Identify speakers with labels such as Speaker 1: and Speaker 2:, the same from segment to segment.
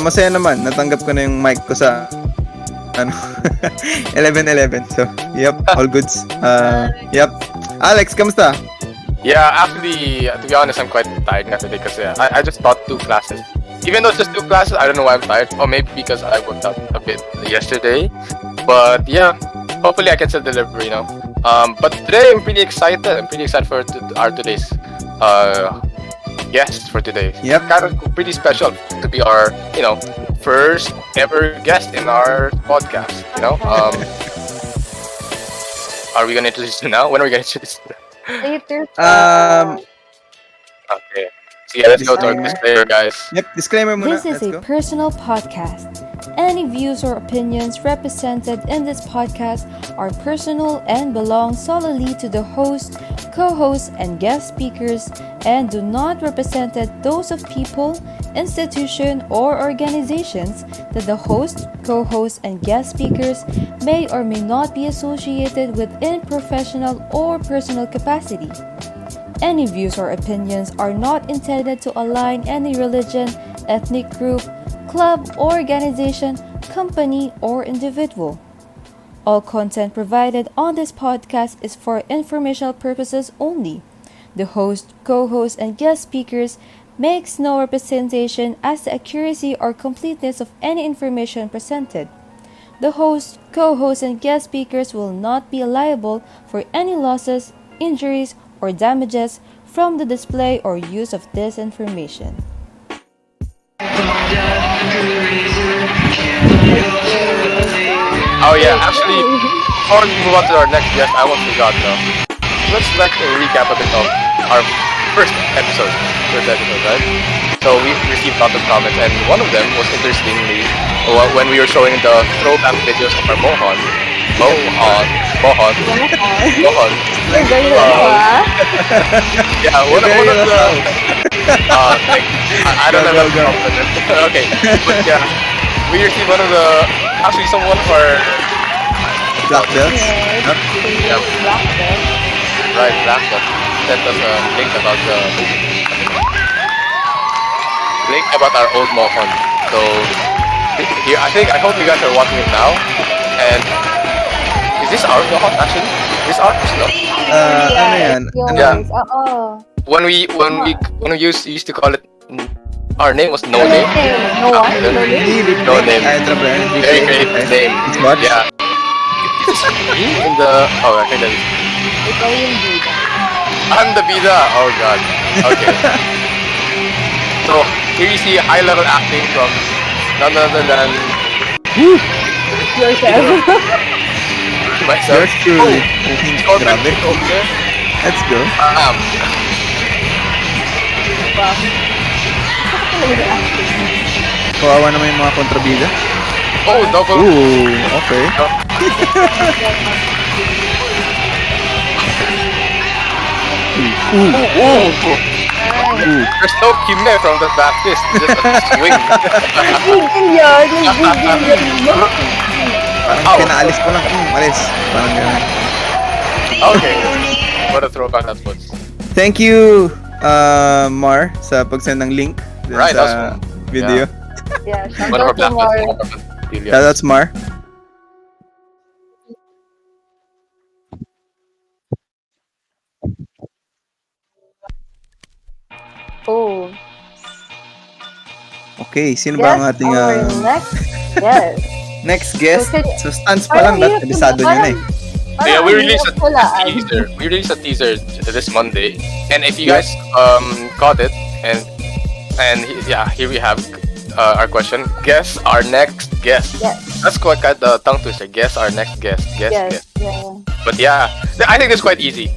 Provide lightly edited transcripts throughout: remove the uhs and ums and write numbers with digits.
Speaker 1: masaya naman. Natanggap ko na yung mic ko sa 11-11. So, yep, all goods. Yep. Alex, kamusta?
Speaker 2: Yeah, actually, to be honest, I'm quite tired nga today because I just taught 2 classes. Even though it's just 2 classes, I don't know why I'm tired. Or maybe because I worked out a bit yesterday. But yeah, hopefully I can still deliver, you know. But today I'm pretty excited. I'm pretty excited for our today's guest for today.
Speaker 1: Yep.
Speaker 2: Kind of pretty special to be our, you know, first ever guest in our podcast. You know. Are we gonna introduce you now? When are we gonna introduce you?
Speaker 3: Later.
Speaker 2: Okay. So yeah, let's go to our disclaimer, guys.
Speaker 1: Yep, disclaimer muna.
Speaker 3: This is
Speaker 1: Let's
Speaker 3: a
Speaker 1: go.
Speaker 3: personal podcast. Any views or opinions represented in this podcast are personal and belong solely to the host, co-host, and guest speakers and do not represent those of people, institution, or organizations that the host, co-host, and guest speakers may or may not be associated with in professional or personal capacity. Any views or opinions are not intended to align any religion, ethnic group, club, organization, company, or individual. All content provided on this podcast is for informational purposes only. The host, co-host, and guest speakers makes no representation as the accuracy or completeness of any information presented. The host, co-host, and guest speakers will not be liable for any losses, injuries, or damages from the display or use of this information.
Speaker 2: Oh yeah, actually, before we move on to our next guest, I almost forgot though. Let's like recap a bit of our first episode, right? So we received lots of comments, and one of them was interestingly when we were showing the throwback videos of our Mohon. Yeah, one of the like, I don't know. Okay, but yeah, we received one of the one of our
Speaker 1: Black belts.
Speaker 2: Yep. Right, Black Belt sent us a link about our old Mohon. So here, I hope you guys are watching it now. And is this our Mohon actually? Is this ours? No.
Speaker 1: Ano yan?
Speaker 2: Yeah. When we used to call it, our name was No Name. No Name. Very great name.
Speaker 1: It's what?
Speaker 2: Yeah. Is this me in the? Oh, I think that is.
Speaker 3: Ikaw yung bida.
Speaker 2: I'm the bida. Oh god. Okay. So here you see high-level acting from none other than
Speaker 3: Yourself.
Speaker 2: myself.
Speaker 1: Yours truly.
Speaker 2: Grabe. Okay.
Speaker 1: Let's go. Kawawa naman yung mga kontrabida.
Speaker 2: Oh, double.
Speaker 1: Ooh, okay.
Speaker 2: There's no kime from the Baptist. Just a swing.
Speaker 1: Parang pinaalis ko lang. Alis. Parang gano'n.
Speaker 2: Okay. What a throwback that was.
Speaker 1: Thank you, Mar, sa pag-send ng link dun
Speaker 2: Right,
Speaker 1: sa
Speaker 2: that's
Speaker 1: video.
Speaker 3: Yeah, shout
Speaker 2: One of our
Speaker 3: out to
Speaker 2: Black
Speaker 3: Mar.
Speaker 2: Belts.
Speaker 1: That's Mar.
Speaker 3: Oh.
Speaker 1: Okay, sino ba ang ating
Speaker 3: our next guest.
Speaker 1: next guest?
Speaker 3: Okay.
Speaker 1: So, stands pa lang,
Speaker 3: Parang
Speaker 1: kabisado niya na eh.
Speaker 2: Yeah, we released a
Speaker 3: hulaan.
Speaker 2: teaser. We released a teaser this Monday, and if you guys caught it, and here we have our question. Guess our next guest.
Speaker 3: Yes.
Speaker 2: That's quite the tongue twister. Guess our next guest. Guess.
Speaker 3: Yeah.
Speaker 2: But yeah, I think it's quite easy,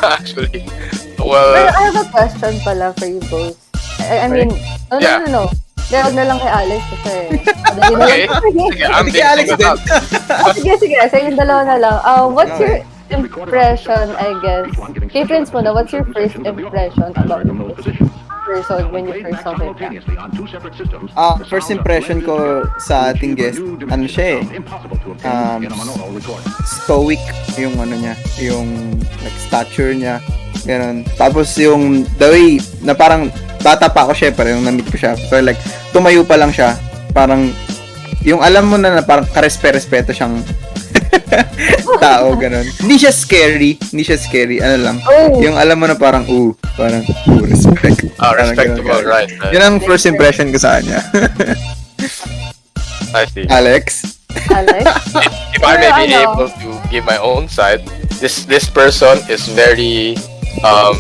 Speaker 2: actually.
Speaker 3: But
Speaker 2: Well,
Speaker 3: I have a question pala for you both. I mean,
Speaker 2: Yeah.
Speaker 3: no. Huwag na lang kay Alex kasi.
Speaker 2: okay. Sige, I'm
Speaker 1: Sige, Alex
Speaker 2: thinking
Speaker 1: din.
Speaker 2: about-
Speaker 3: Sige. Sa yung dalawa na lang. What's your impression, I guess? Kay Prince mo na, what's your first impression about this person when you first saw him?
Speaker 1: First impression ko sa ating guest, ano siya eh, stoic yung ano niya, yung like stature niya, ganun. Tapos yung the way na parang bata pa ako syempre, nung na-meet ko siya. Pero like, tumayo pa lang siya. Parang, yung alam mo na parang karespe-respeto siyang tao, ganun. Hindi siya scary. Ano lang. Yung alam mo na parang, respect.
Speaker 2: Respectable, right.
Speaker 1: Yun ang first impression ko sa kanya.
Speaker 2: I see.
Speaker 1: Alex?
Speaker 2: If I may be able to give my own side, this person is very no.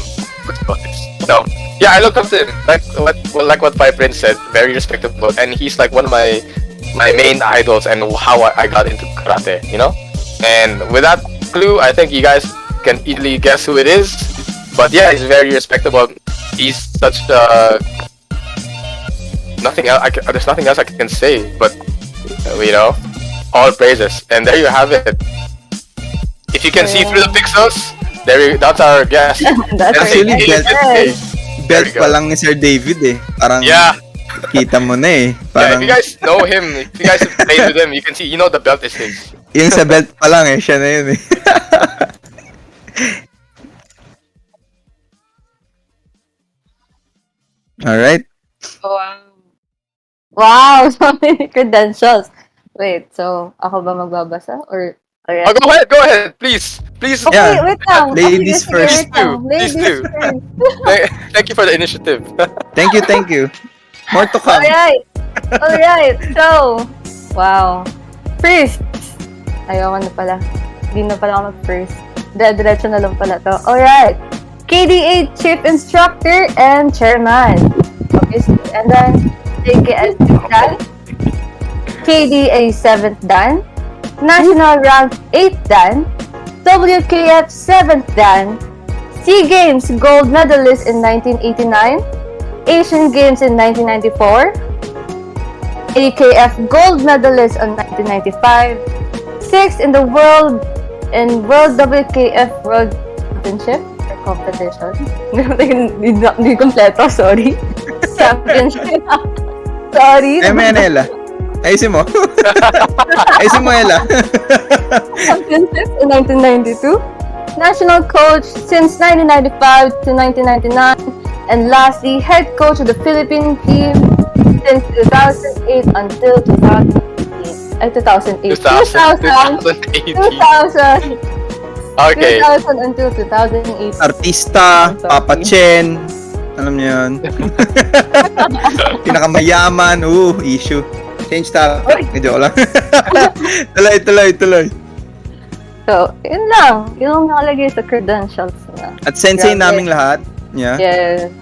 Speaker 2: Yeah, I look up to him. Like what my friend said, very respectable, and he's like one of my main idols and how I got into karate, you know? And with that clue, I think you guys can easily guess who it is. But yeah, he's very respectable. He's such nothing else. There's nothing else I can say, but you know, all praises. And there you have it. If you can see through the pixels, that's our guess.
Speaker 3: That's
Speaker 1: Actually, belt
Speaker 2: There we go.
Speaker 1: pa lang ni Sir David eh. Parang
Speaker 2: Yeah.
Speaker 1: kita mo na eh.
Speaker 2: Yeah,
Speaker 1: Parang,
Speaker 2: if you guys know him, if you guys have played with him, you can see, you know, the belt is his.
Speaker 1: yung sa belt pa lang eh, siya na yun eh. Alright.
Speaker 3: Wow, so many credentials. Wait, so ako ba magbabasa? Or, alright.
Speaker 2: Oh, go ahead, please.
Speaker 3: Okay,
Speaker 1: Yeah.
Speaker 3: wait lang.
Speaker 1: Ladies
Speaker 3: Sige,
Speaker 1: first.
Speaker 3: wait lang.
Speaker 2: Please
Speaker 3: Ladies
Speaker 2: do.
Speaker 3: first.
Speaker 2: Thank you for the initiative.
Speaker 1: Thank you. More to come.
Speaker 3: Alright. So, wow. First. Ayaw na pala. Hindi na pala ako mag-first. Diretso na lang pala to. Alright. KDA Chief Instructor and Chairman. Obviously. And then, JKS 6th Dan. KDA 7th Dan. National Rank 8th Dan. WKF 7th Dan. SEA Games Gold Medalist in 1989. Asian Games in 1994. AKF Gold Medalist in 1995. 6th in the World WKF World Championship or Competition. Hindi kompleto, sorry. Championship. Sorry.
Speaker 1: Manela. Ayusin mo. Ayusin mo, Ella.
Speaker 3: Championship in 1992. National coach since 1995 to 1999. And lastly, head coach of the Philippine team since 2008 until 2018. 2008.
Speaker 2: 2018.
Speaker 3: 2000.
Speaker 2: Okay.
Speaker 3: 2000 until 2008.
Speaker 1: Artista, Papa Chen. Alam niyo yun. Pinakamayaman. Issue. Change topic. Medyo lang. Tuloy.
Speaker 3: So, yun lang. Yun ang nakalagay sa credentials na.
Speaker 1: At sensei
Speaker 3: Grabe.
Speaker 1: naming lahat. Yeah.
Speaker 3: Yes.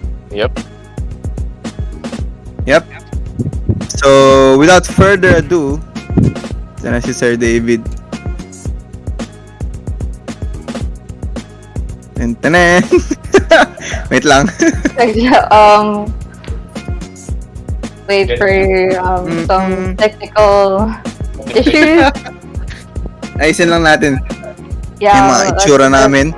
Speaker 1: Yep. So, without further ado, ito na si Sir David. Tenen. Wait lang.
Speaker 3: Wait for some technical issues.
Speaker 1: Ayusin lang natin
Speaker 3: Yeah.
Speaker 1: yung mga itsura namin.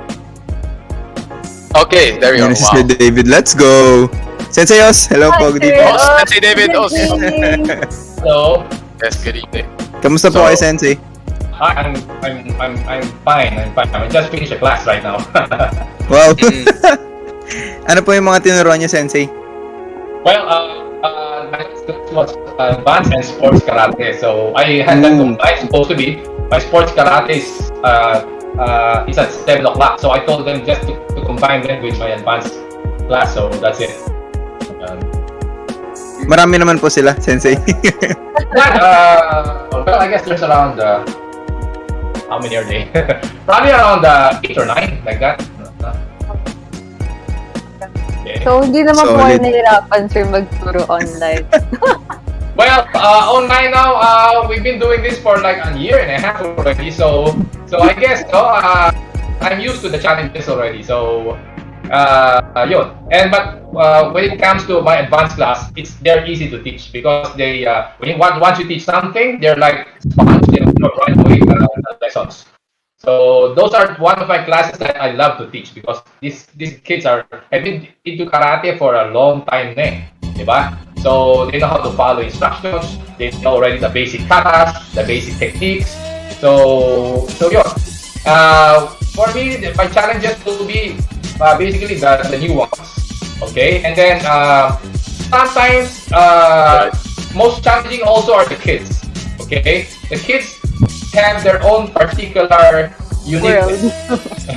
Speaker 2: Okay, there we go.
Speaker 1: Yan si Sir David. Let's go. Senseios, hello po. Good evening.
Speaker 2: Sensei David.
Speaker 4: Hello.
Speaker 2: Yes, good evening.
Speaker 1: Kamusta po kayo, Sensei?
Speaker 4: I'm fine. I just finished a class right now.
Speaker 1: Wow. Ano po yung mga tinuro niyo, Sensei?
Speaker 4: Well, my class was advanced and sports karate. So I had that combined. Supposed to be my sports karate is at 7 o'clock. So I told them just to combine them with my advanced class. So that's it.
Speaker 1: Marami naman po sila, Sensei.
Speaker 4: Well, I guess there's around how many are they? Probably around 8 or 9, like that. Okay.
Speaker 3: So, hindi naman po
Speaker 1: Solid.
Speaker 3: kayo nahirapan, sir, magturo online.
Speaker 4: Well, online now, we've been doing this for like a year and a half already. So I guess I'm used to the challenges already. So yun. But when it comes to my advanced class, they're easy to teach because they once you teach something, they're like sponge. They know right away the lessons. So those are one of my classes that I love to teach because these kids have been into karate for a long time now, diba? So they know how to follow instructions. They know already the basic katas, the basic techniques. So yun. For me, my challenges will be basically the new ones. Okay, and then sometimes most challenging also are the kids. Okay, the kids have their own particular uniqueness.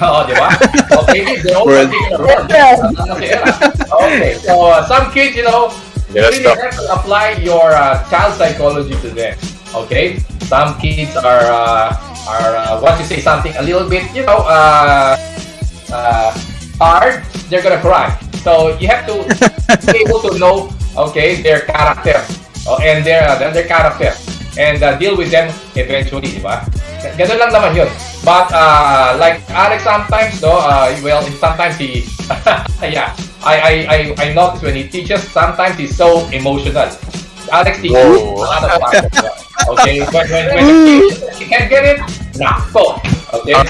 Speaker 4: Oh, di ba? Okay, their own
Speaker 1: World.
Speaker 4: particular world. Okay, so some kids, you know, you
Speaker 2: Yeah,
Speaker 4: really have to apply your child psychology to them. Okay, some kids are once you say something a little bit, you know, hard, they're gonna cry. So you have to be able to know, okay, their character, and their character, and deal with them eventually, di ba? Ganun lang naman yun. But like Alex sometimes, though, well, sometimes he, yeah, I notice when he teaches, sometimes he's so emotional. Alex teaches a lot of parts. Okay, when he can't get it, nako. Okay, so,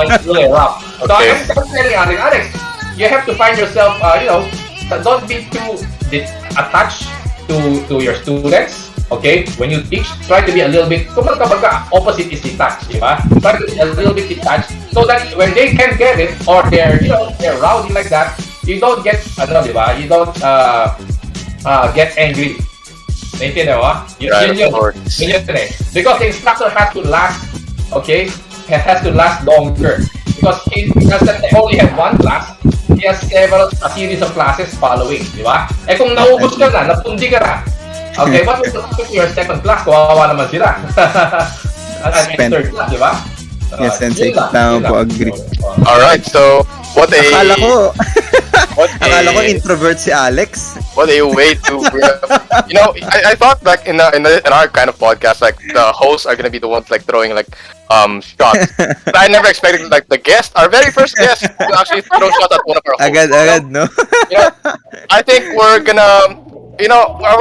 Speaker 4: it's really rough. So
Speaker 2: Okay.
Speaker 4: I'm telling Alex, you have to find yourself, you know, don't be too attached to your students. Okay, when you teach, try to be a little bit, opposite is detached, di ba? Try to be a little bit detached so that when they can't get it or they're, you know, they're rowdy like that, you don't get, di ba? You don't get angry. Naintindihan mo?
Speaker 2: Right, of course.
Speaker 4: Yun eh. Because the instructor has to last, okay? Has to last longer. Because he doesn't only have one class, he has a series of classes following, di ba? Eh kung naubos ka na, napundi ka na, okay, what will happen to your second class? Kawawa naman sila. And third class, di ba?
Speaker 1: Yes, Sensei.
Speaker 4: Yun lang,
Speaker 1: Tama
Speaker 4: yun
Speaker 1: po,
Speaker 4: lang.
Speaker 1: agree.
Speaker 2: Alright, so what a
Speaker 1: Akala ko introvert si Alex.
Speaker 2: what a way to you know, I thought like in our kind of podcast, like the hosts are gonna be the ones like throwing like shots. But I never expected like the guest, our very first guest, to actually throw shots at one of our hosts.
Speaker 1: Agad, no?
Speaker 2: You know, I think we're gonna, you know, I'm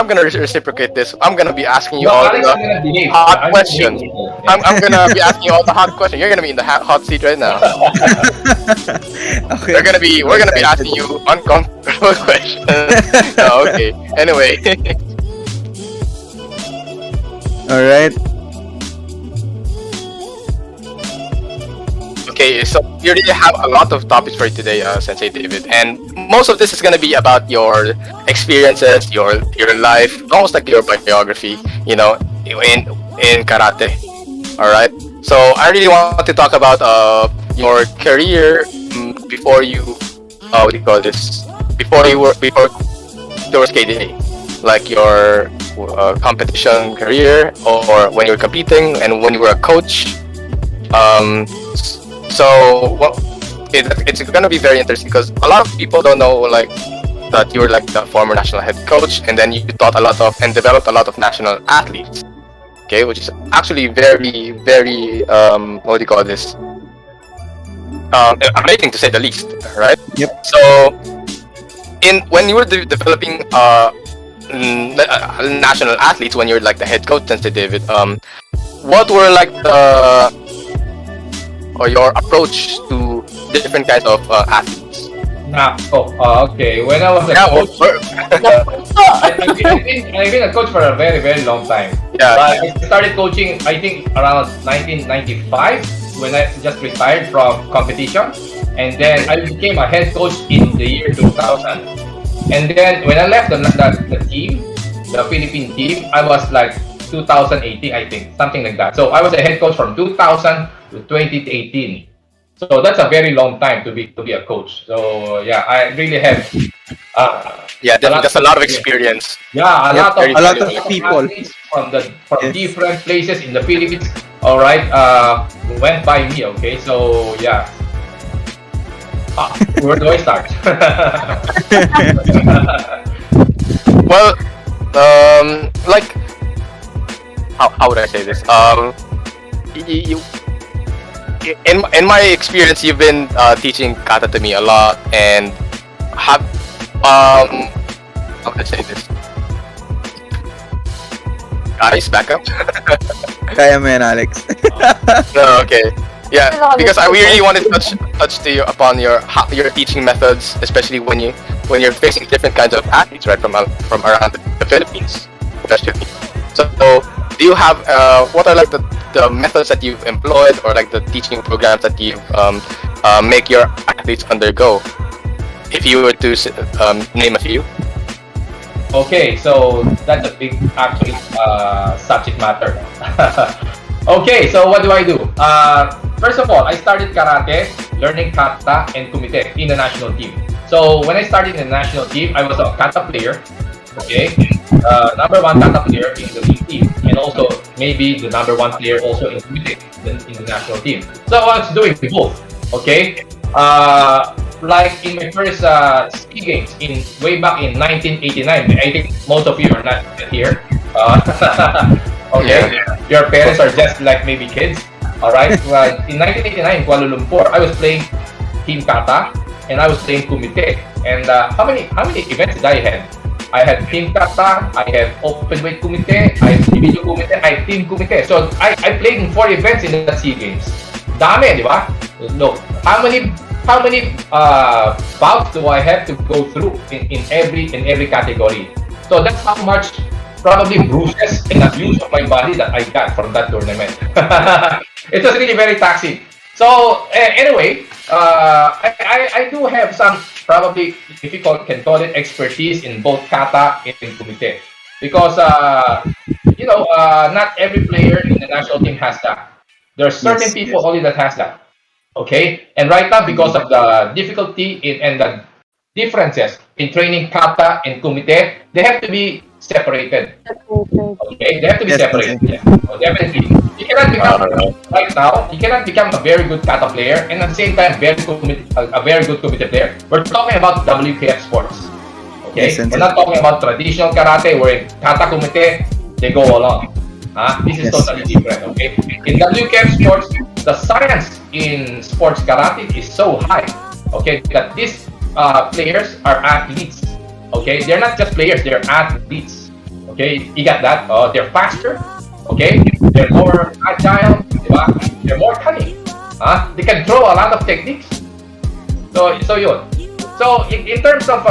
Speaker 2: gonna reciprocate this. I'm gonna be asking you
Speaker 4: No,
Speaker 2: all
Speaker 4: Alex,
Speaker 2: the
Speaker 4: I'm gonna behave.
Speaker 2: hot
Speaker 4: I'm gonna
Speaker 2: questions.
Speaker 4: behave.
Speaker 2: I'm gonna be asking you all the hot questions. You're gonna be in the hot seat right now.
Speaker 1: Okay.
Speaker 2: We're gonna be asking you uncomfortable questions. No, okay. Anyway.
Speaker 1: Alright.
Speaker 2: Okay, so we really have a lot of topics for you today, Sensei David, and most of this is gonna be about your experiences, your life, almost like your biography, you know, in karate. All right. So I really want to talk about your career before you, what do you call this? Before there was KDA, like your competition career, or when you were competing and when you were a coach. So it's gonna be very interesting because a lot of people don't know like that you were like the former national head coach, and then you taught a lot of and developed a lot of national athletes. Okay, which is actually very, very what do you call this? Amazing to say the least, right?
Speaker 1: Yep.
Speaker 2: So, when you were developing national athletes, when you were like the head coach, Sensei David, what were like your approach to different kinds of athletes?
Speaker 4: Okay. When I was a coach, I've been a coach for a very, very long time.
Speaker 2: Yeah.
Speaker 4: I started coaching, I think, around 1995 when I just retired from competition, and then I became a head coach in the year 2000. And then when I left the team, the Philippine team, I was like 2018, I think, something like that. So I was a head coach from 2000 to 2018. So that's a very long time to be a coach. So yeah, I really have
Speaker 2: definitely that's a lot of experience.
Speaker 4: yeah,
Speaker 1: A lot of people
Speaker 4: athletes from different places in the Philippines. All right, went by me. Okay, so yeah. Where do I start?
Speaker 2: Well, like how would I say this? You in my experience, you've been teaching kata to me a lot, and have how can I say this? Guys, back up.
Speaker 1: Kaya mo yan, Alex.
Speaker 2: No, okay. Yeah, because we really want to touch to you upon your teaching methods, especially when you're facing different kinds of athletes, right, from around the Philippines, especially. So, do you have what are like the methods that you've employed, or like the teaching programs that you make your athletes undergo? if you were to name a few.
Speaker 4: Okay, so that's a big actually subject matter. Okay, so what do I do? First of all, I started karate, learning kata and kumite in the national team. So when I started in the national team, I was a kata player. Okay, number one kata player in the league team, and also maybe the number one player also in kumite in the national team. So I was doing both. Okay, like in my first ski games in way back in 1989. I think most of you are not here. Okay, your parents are just like maybe kids. All right. Well, in 1989 in Kuala Lumpur, I was playing team kata and I was playing kumite. And how many events did I have? I had team kata, I have open weight kumite, I have individual kumite, I have team kumite. So I played in 4 events in the SEA Games. Dami, di ba? Look, how many bouts do I have to go through in every category? So that's how much probably bruises and abuse of my body that I got from that tournament. It was really very taxing. So anyway, I do have some probably, if you can call it, expertise in both kata and kumite, because not every player in the national team has that. There are certain people only that has that. Okay, and right now because of the difficulty and the differences in training kata and kumite, they have to be separated. Okay, they have to be separated. Yeah. So definitely, you cannot become right now. You cannot become a very good kata player and at the same time a very good kumite player. We're talking about WKF sports. Okay, we're not talking about traditional karate where kata kumite they go along. This is totally different. Okay, in WKF sports, the science in sports karate is so high. Okay, that these players are athletes. Okay, they're not just players; they're athletes. Okay, you got that? They're faster. Okay, they're more agile. They're more cunning. They can throw a lot of techniques. So yun. So in terms of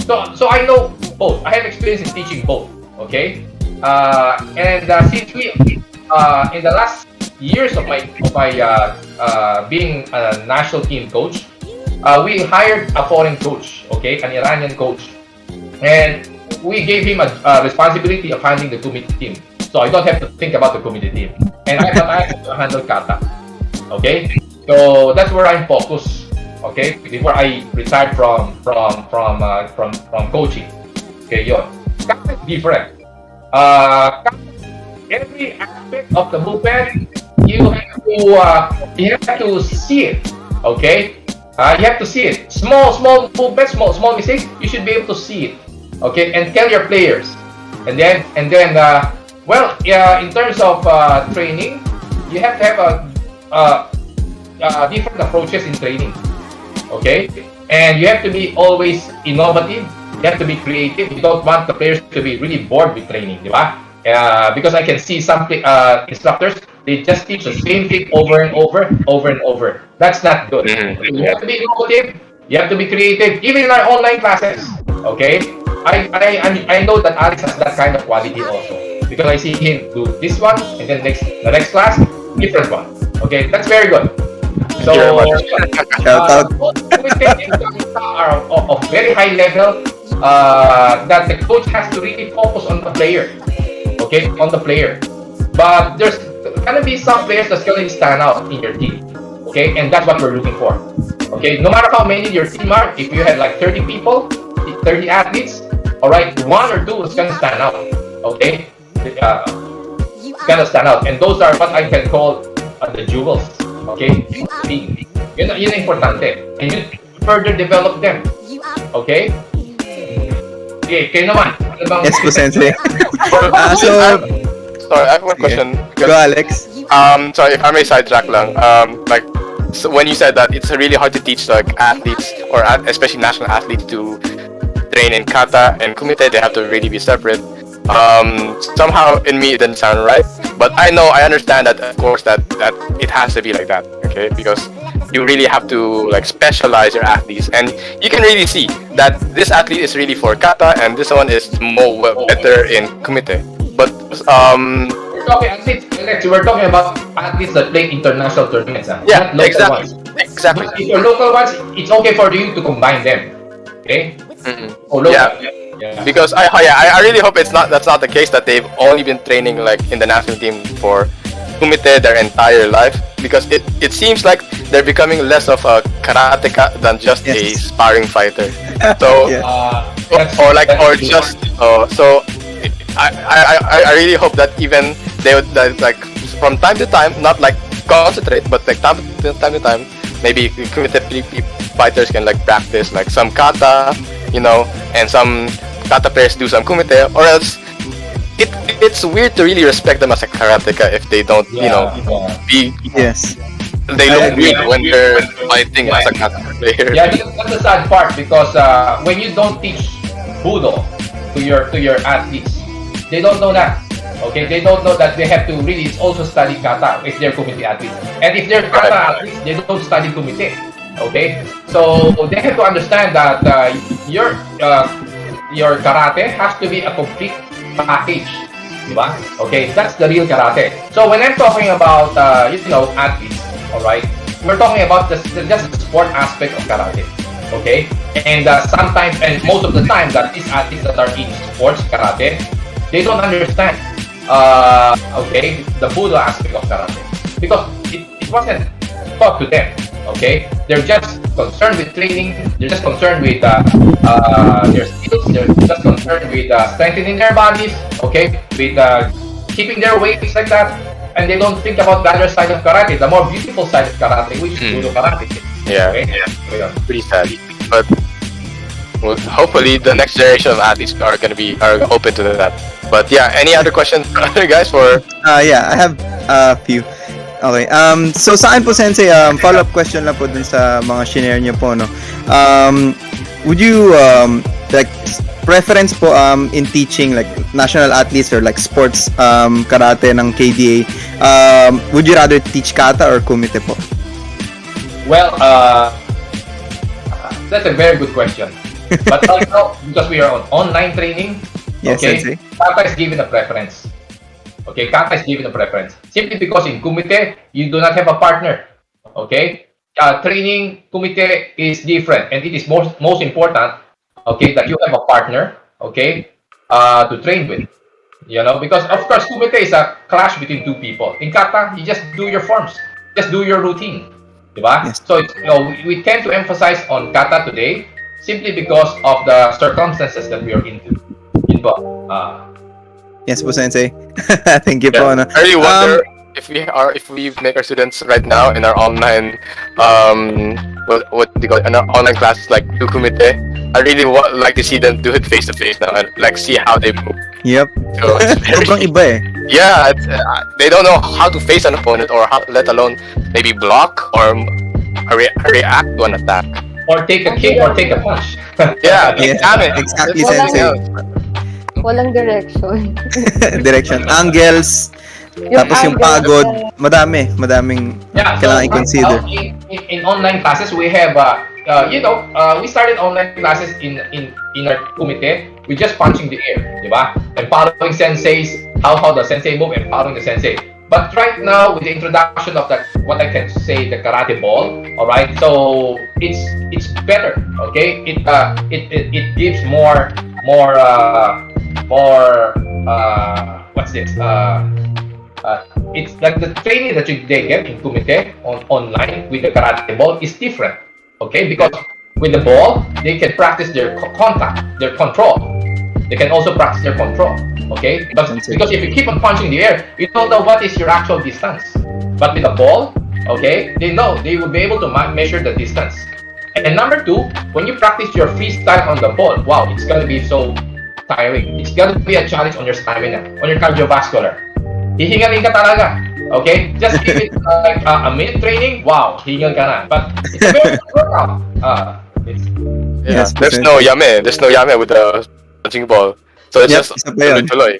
Speaker 4: so I know both. I have experience in teaching both. Okay, and since we in the last years of my being a national team coach, we hired a foreign coach, okay, an Iranian coach, and we gave him a responsibility of handling the kumite team. So I don't have to think about the kumite team, and I have to handle kata. Okay, so that's where I'm focused. Okay, before I retired from coaching. Okay, yun. Kata is different. Every aspect of the movement, you have to see it. Okay, you have to see it. Small movements, small mistakes. You should be able to see it. Okay, and tell your players. And then in terms of training, you have to have different approaches in training. Okay, and you have to be always innovative. You have to be creative. You don't want the players to be really bored with training, di ba? Because I can see some instructors, they just teach the same thing over and over. That's not good. You have to be innovative. You have to be creative, even in our online classes. Okay, I know that Alex has that kind of quality also, because I see him do this one and then the next class, different one. Okay, that's very good. So we take are of very high level that the coach has to really focus on the player. Okay, on the player. But there's gonna be some players that's gonna stand out in your team. Okay, and that's what we're looking for. Okay, no matter how many your team are, if you had like 30 people, 30 athletes, all right, 1 or 2 is gonna stand out. Okay, gonna stand out, and those are what I can call the jewels. Okay, yun importante, and you further develop them. Okay. Okay, kayo naman.
Speaker 1: Yes po, Sensei.
Speaker 2: Sorry, I have one question.
Speaker 1: Go, Alex.
Speaker 2: Sorry if I may sidetrack lang. Like, so when you said that it's really hard to teach like athletes or especially national athletes to train in kata and kumite, they have to really be separate. Somehow in me it didn't sound right, but I understand that of course that it has to be like that. Okay, because you really have to like specialize your athletes, and you can really see that this athlete is really for kata and this one is better in kumite. But
Speaker 4: we're talking about athletes that play international tournaments.
Speaker 2: Yeah,
Speaker 4: not local ones.
Speaker 2: Exactly.
Speaker 4: But if your local ones, it's okay for you to combine them. Okay.
Speaker 2: Mhm.
Speaker 4: Oh, look.
Speaker 2: Yeah.
Speaker 4: Yeah.
Speaker 2: Because I really hope that's not the case, that they've only been training like in the national team for kumite their entire life, because it seems like they're becoming less of a karateka than just a
Speaker 1: Yes.
Speaker 2: sparring fighter. So
Speaker 1: Yeah.
Speaker 2: or just so I really hope that even they would like from time to time, not like concentrate, but like time to time, maybe kumite fighters can like practice like some kata, and some kata players do some kumite, or else it's weird to really respect them as a karateka if they don't,
Speaker 4: Yeah.
Speaker 2: be
Speaker 1: Yes.
Speaker 2: they
Speaker 1: I
Speaker 2: look
Speaker 1: agree.
Speaker 2: weird when they're fighting as a kata player.
Speaker 4: Yeah, that's the sad part because when you don't teach Budo to your athletes, they don't know that. Okay, they don't know that they have to really also study kata if they're kumite athletes, and if they're kata athletes, they don't study kumite. Okay, so they have to understand that your karate has to be a complete package. Diba? Okay, that's the real karate. So when I'm talking about athletes, all right, we're talking about just the sport aspect of karate. Okay, and sometimes and most of the time that these athletes that are in sports karate, they don't understand okay, the Budo aspect of karate because it wasn't taught to them. Okay, they're just concerned with training. They're just concerned with their skills. They're just concerned with strengthening their bodies. Okay, with keeping their weights like that, and they don't think about the other side of karate, the more beautiful side of karate, which is Budo karate.
Speaker 2: Yeah,
Speaker 4: Okay?
Speaker 2: yeah,
Speaker 4: Yeah.
Speaker 2: pretty sad, but well, hopefully the next generation of athletes are open to that. But yeah, any other questions, guys? For
Speaker 1: Yeah, I have a few. Okay. So sa akin po, Sensei, follow-up question lang po dun sa mga shinare niyo po, no. Would you like preference po in teaching like national athletes or like sports karate ng KDA? Would you rather teach kata or kumite po?
Speaker 4: Well, that's a very good question. But right now, because we are on online training,
Speaker 1: Yes,
Speaker 4: okay,
Speaker 1: Sensei.
Speaker 4: kata is given a preference. Okay, kata is given a preference. Simply because in kumite, you do not have a partner. Okay? Training kumite is different and it is most important, okay, that you have a partner, okay, to train with. Because of course kumite is a clash between two people. In kata, you just do your forms, just do your routine. Diba?
Speaker 1: Yes.
Speaker 4: So we tend to emphasize on kata today simply because of the circumstances that we are into. Yun po.
Speaker 1: Yes po, Sensei. Thank you po.
Speaker 2: yeah,
Speaker 1: Ano.
Speaker 2: I really wonder if we make our students right now in our online what do you call it, in our online classes like do kumite. I really like to see them do it face to face now and like see how they move.
Speaker 1: Yep.
Speaker 2: So it's
Speaker 1: Sobrang iba eh.
Speaker 2: yeah, they don't know how to face an opponent or how, let alone maybe block or react to an attack.
Speaker 4: Or take a kick or take a punch.
Speaker 2: Yeah,
Speaker 1: Yes, exactly,
Speaker 2: It's
Speaker 1: Sensei.
Speaker 5: Walang direction.
Speaker 1: Direction, angles, tapos yung pagod, madaming kailangan i-consider.
Speaker 4: In online classes, we have, we started online classes in our kumite with just punching the air, diba? And following senseis, how the sensei move and following the sensei. But right now, with the introduction of what I can say, the karate ball, all right. So it's better, okay. It gives more what's this? It's like the training that they get in kumite online with the karate ball is different, okay? Because with the ball, they can practice their contact, their control. They can also practice their control, okay? Because if you keep on punching the air, you don't know what is your actual distance. But with the ball, okay, they know they will be able to measure the distance. And number two, when you practice your freestyle on the ball, wow, it's gonna be so tiring. It's gonna be a challenge on your stamina, on your cardiovascular. Hihingalin ka talaga. Okay? Just give it like a minute training, wow, hihingal ka na. But it's a very good workout.
Speaker 1: Yes,
Speaker 2: There's no yame with the punching ball. So it's
Speaker 1: Yep,
Speaker 2: just
Speaker 1: isa pa yun.
Speaker 2: tuloy.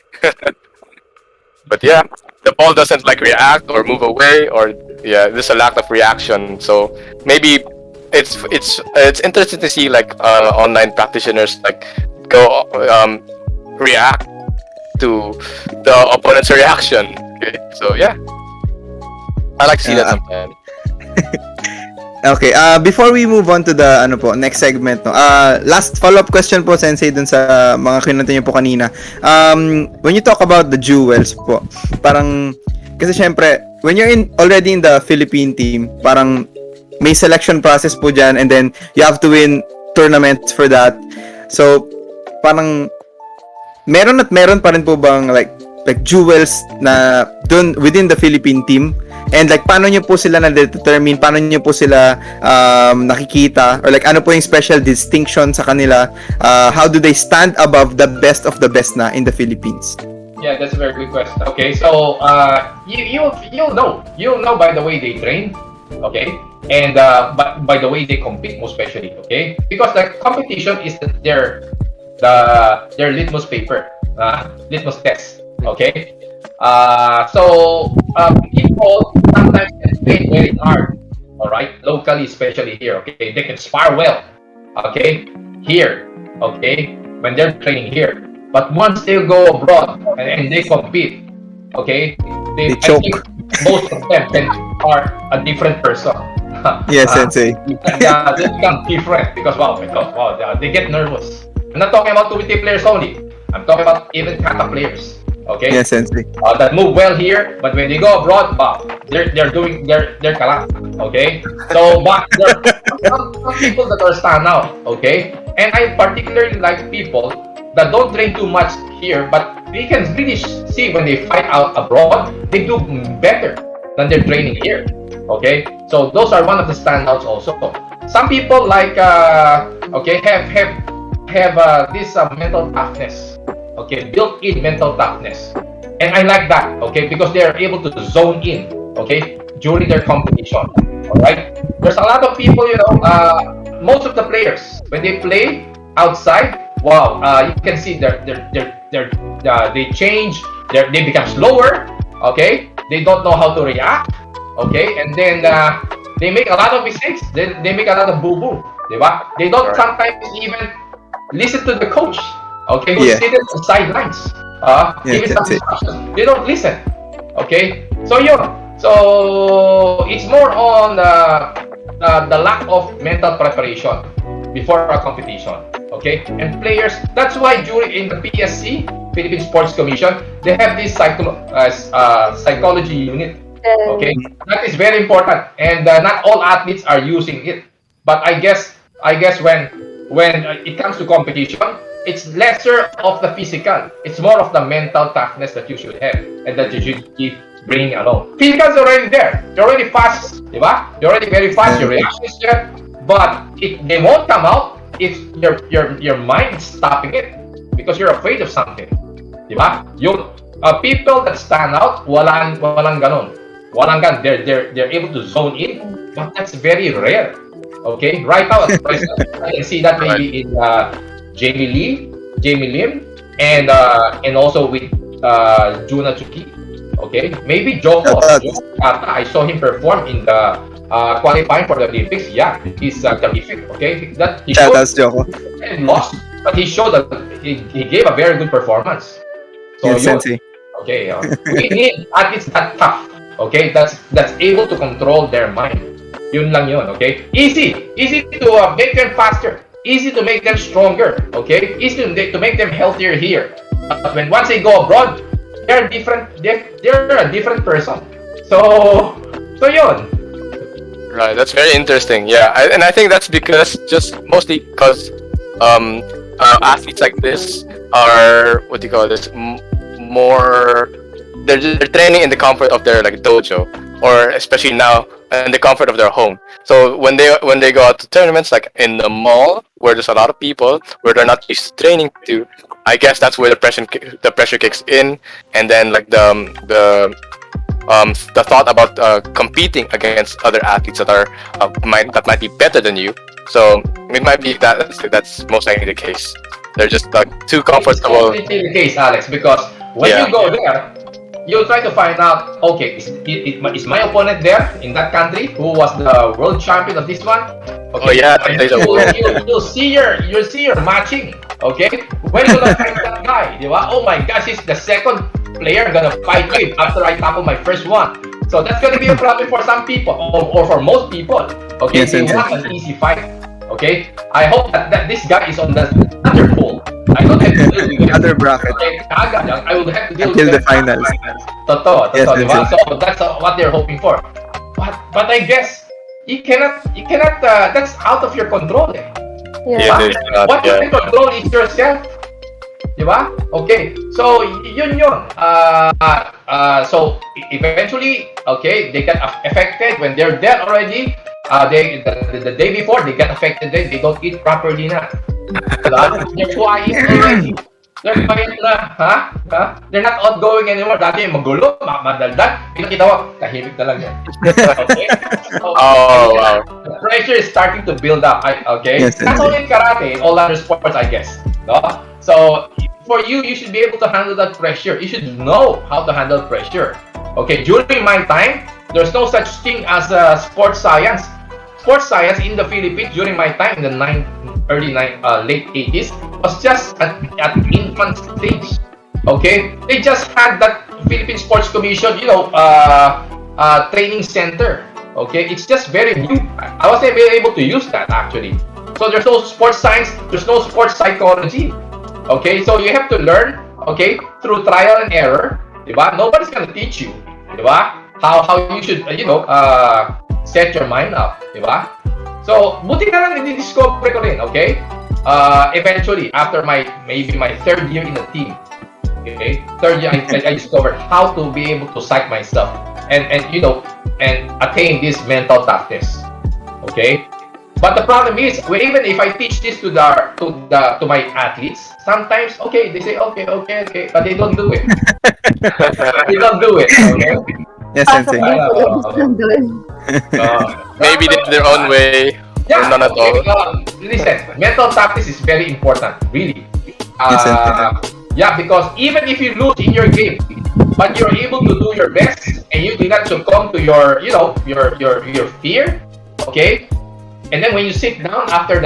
Speaker 2: But yeah, the ball doesn't like react or move away, or there's a lack of reaction. So maybe it's interesting to see like online practitioners like go react to the opponent's reaction. Okay? So yeah, I like to see that sometimes.
Speaker 1: Okay, before we move on to the next segment, no. Last follow-up question po, Sensei, dun sa mga kinunta niyo po kanina. When you talk about the jewels po, parang kasi syempre, when you're already in the Philippine team, parang may selection process po diyan, and then you have to win tournaments for that. So, parang meron pa rin po bang like jewels na dun within the Philippine team? And like, paano nyo po sila na-determine? Paano nyo po sila nakikita? Or like, ano po yung special distinction sa kanila? How do they stand above the best of the best na in the Philippines?
Speaker 4: Yeah, that's a very good question. Okay, so you'll know by the way they train, okay, and by the way they compete, most especially, okay, because the competition is their litmus paper, litmus test, okay. People sometimes can train very hard, all right, locally, especially here, okay, they can spar well, okay, here, okay, when they're training here. But once they go abroad and they compete, okay,
Speaker 1: They
Speaker 4: I
Speaker 1: choke.
Speaker 4: think most of them are a different person.
Speaker 1: Yes, Sensei.
Speaker 4: They become different because they get nervous. I'm not talking about 2v3 players only. I'm talking about even kata players. Okay.
Speaker 1: Yes, Sensei.
Speaker 4: That move well here, but when they go abroad, they're doing their kalat. Okay. So, but there are some people that are stand out. Okay. And I particularly like people that don't train too much here, but we can really see when they fight out abroad, they do better than they're training here. Okay, so those are one of the standouts also. Some people like have this mental toughness. Okay, built-in mental toughness, and I like that. Okay, because they are able to zone in. Okay, during their competition. All right, there's a lot of people. Most of the players when they play outside. Wow, you can see they change, they become slower, okay? They don't know how to react, okay? And then they make a lot of mistakes. They make a lot of boo-boo, diba? They don't sometimes even listen to the coach, okay? Who's seated on the sidelines, giving some instructions. They don't listen, okay? So it's more on the lack of mental preparation before a competition. Okay, and players. That's why in the PSC, Philippine Sports Commission, they have this psychology unit. Okay, that is very important, and not all athletes are using it. But I guess when it comes to competition, it's lesser of the physical. It's more of the mental toughness that you should have and that you should keep bringing along. Physical's already there. You're already fast, diba? You're already very fast. Your reaction is there, but they won't come out if your mind is stopping it because you're afraid of something, diba? Yung people that stand out, walang ganon, they're able to zone in, but that's very rare. Okay, right now at present, I can see that maybe in Jamie Lim, and also with Juna Chuki. Okay, maybe Joko Kata. I saw him perform in the qualifying for the Olympics. Yeah, he's terrific. Okay, that he showed
Speaker 1: Joko.
Speaker 4: And lost, but he showed that he gave a very good performance. So
Speaker 1: Yes, Sensei.
Speaker 4: okay, we need athletes that tough. Okay, that's able to control their mind. Yun lang yun. Okay, easy to make them faster. Easy to make them stronger. Okay, easy to make them healthier here. But when once they go abroad, they're different. They're a different person. So yun.
Speaker 2: Right, that's very interesting. Yeah, and I think that's mostly because athletes like this are more. They're training in the comfort of their dojo, or especially now in the comfort of their home. So when they go out to tournaments like in the mall where there's a lot of people where they're not used to training to, I guess that's where the pressure kicks in, and then the thought about competing against other athletes that might be better than you. So it might be that's most likely the case. They're just too comfortable.
Speaker 4: It's the case, Alex, because when you go there, you'll try to find out. Okay, is my opponent there in that country who was the world champion of this one? Okay.
Speaker 2: Oh yeah,
Speaker 4: you'll see your matching. Okay, when you gonna fight that guy? Oh my gosh, he's the second player I'm gonna fight with after I tackle my first one. So that's going to be a problem for some people, or for most people. Okay,
Speaker 1: Yes,
Speaker 4: they
Speaker 1: Sensei.
Speaker 4: want an easy fight. Okay, I hope that this guy is on the other pole. I don't have to deal with him.
Speaker 1: Other bracket.
Speaker 4: Okay, agad lang, I will have to deal
Speaker 1: Until
Speaker 4: with
Speaker 1: the finals.
Speaker 4: Totoo,
Speaker 1: Yes,
Speaker 4: diba?
Speaker 1: Sensei.
Speaker 4: So that's what they're hoping for. But I guess you cannot. That's out of your control. Eh.
Speaker 5: Yeah.
Speaker 2: It is not,
Speaker 4: What you
Speaker 2: yeah.
Speaker 4: can control is yourself. Diba? Okay. So, yun. So, eventually, okay, they get affected when they're dead already. The day before, they get affected then. They don't eat properly na. Diba? They're quiet already. They're quiet na. Ha? They're not outgoing anymore. Dati magulo, madaldal. Kita mo, tahimik na lang yan. Okay? So,
Speaker 2: Oh, wow.
Speaker 4: the pressure is starting to build up. Okay?
Speaker 1: Yes,
Speaker 4: That's
Speaker 1: Sensei.
Speaker 4: only in karate, all other sports, I guess. No? So, for you should be able to handle that pressure. You should know how to handle pressure. Okay, during my time, there's no such thing as sports science. Sports science in the Philippines during my time in the late 80s was just at infant stage. Okay, they just had that Philippine Sports Commission, training center. Okay, it's just very new. I wasn't able to use that actually. So there's no sports science, there's no sports psychology. Okay, so you have to learn, okay, through trial and error, diba? Nobody's gonna teach you, diba? How you should, set your mind up, diba? So, buti na lang i-discover ko rin, okay? Eventually, after maybe my third year in the team, okay? Third year, I discovered how to be able to psych myself and attain this mental toughness, okay? But the problem is, even if I teach this to my athletes, sometimes they say okay, but they don't do it. They don't do it. Okay.
Speaker 1: Yes, Sensei.
Speaker 2: Maybe they their own way.
Speaker 4: Yeah.
Speaker 2: Or none at all.
Speaker 4: Listen, mental toughness is very important, really.
Speaker 1: Yes, Sensei.
Speaker 4: Yeah, because even if you lose in your game, but you're able to do your best and you do not succumb to your fear, okay. And then when you sit down after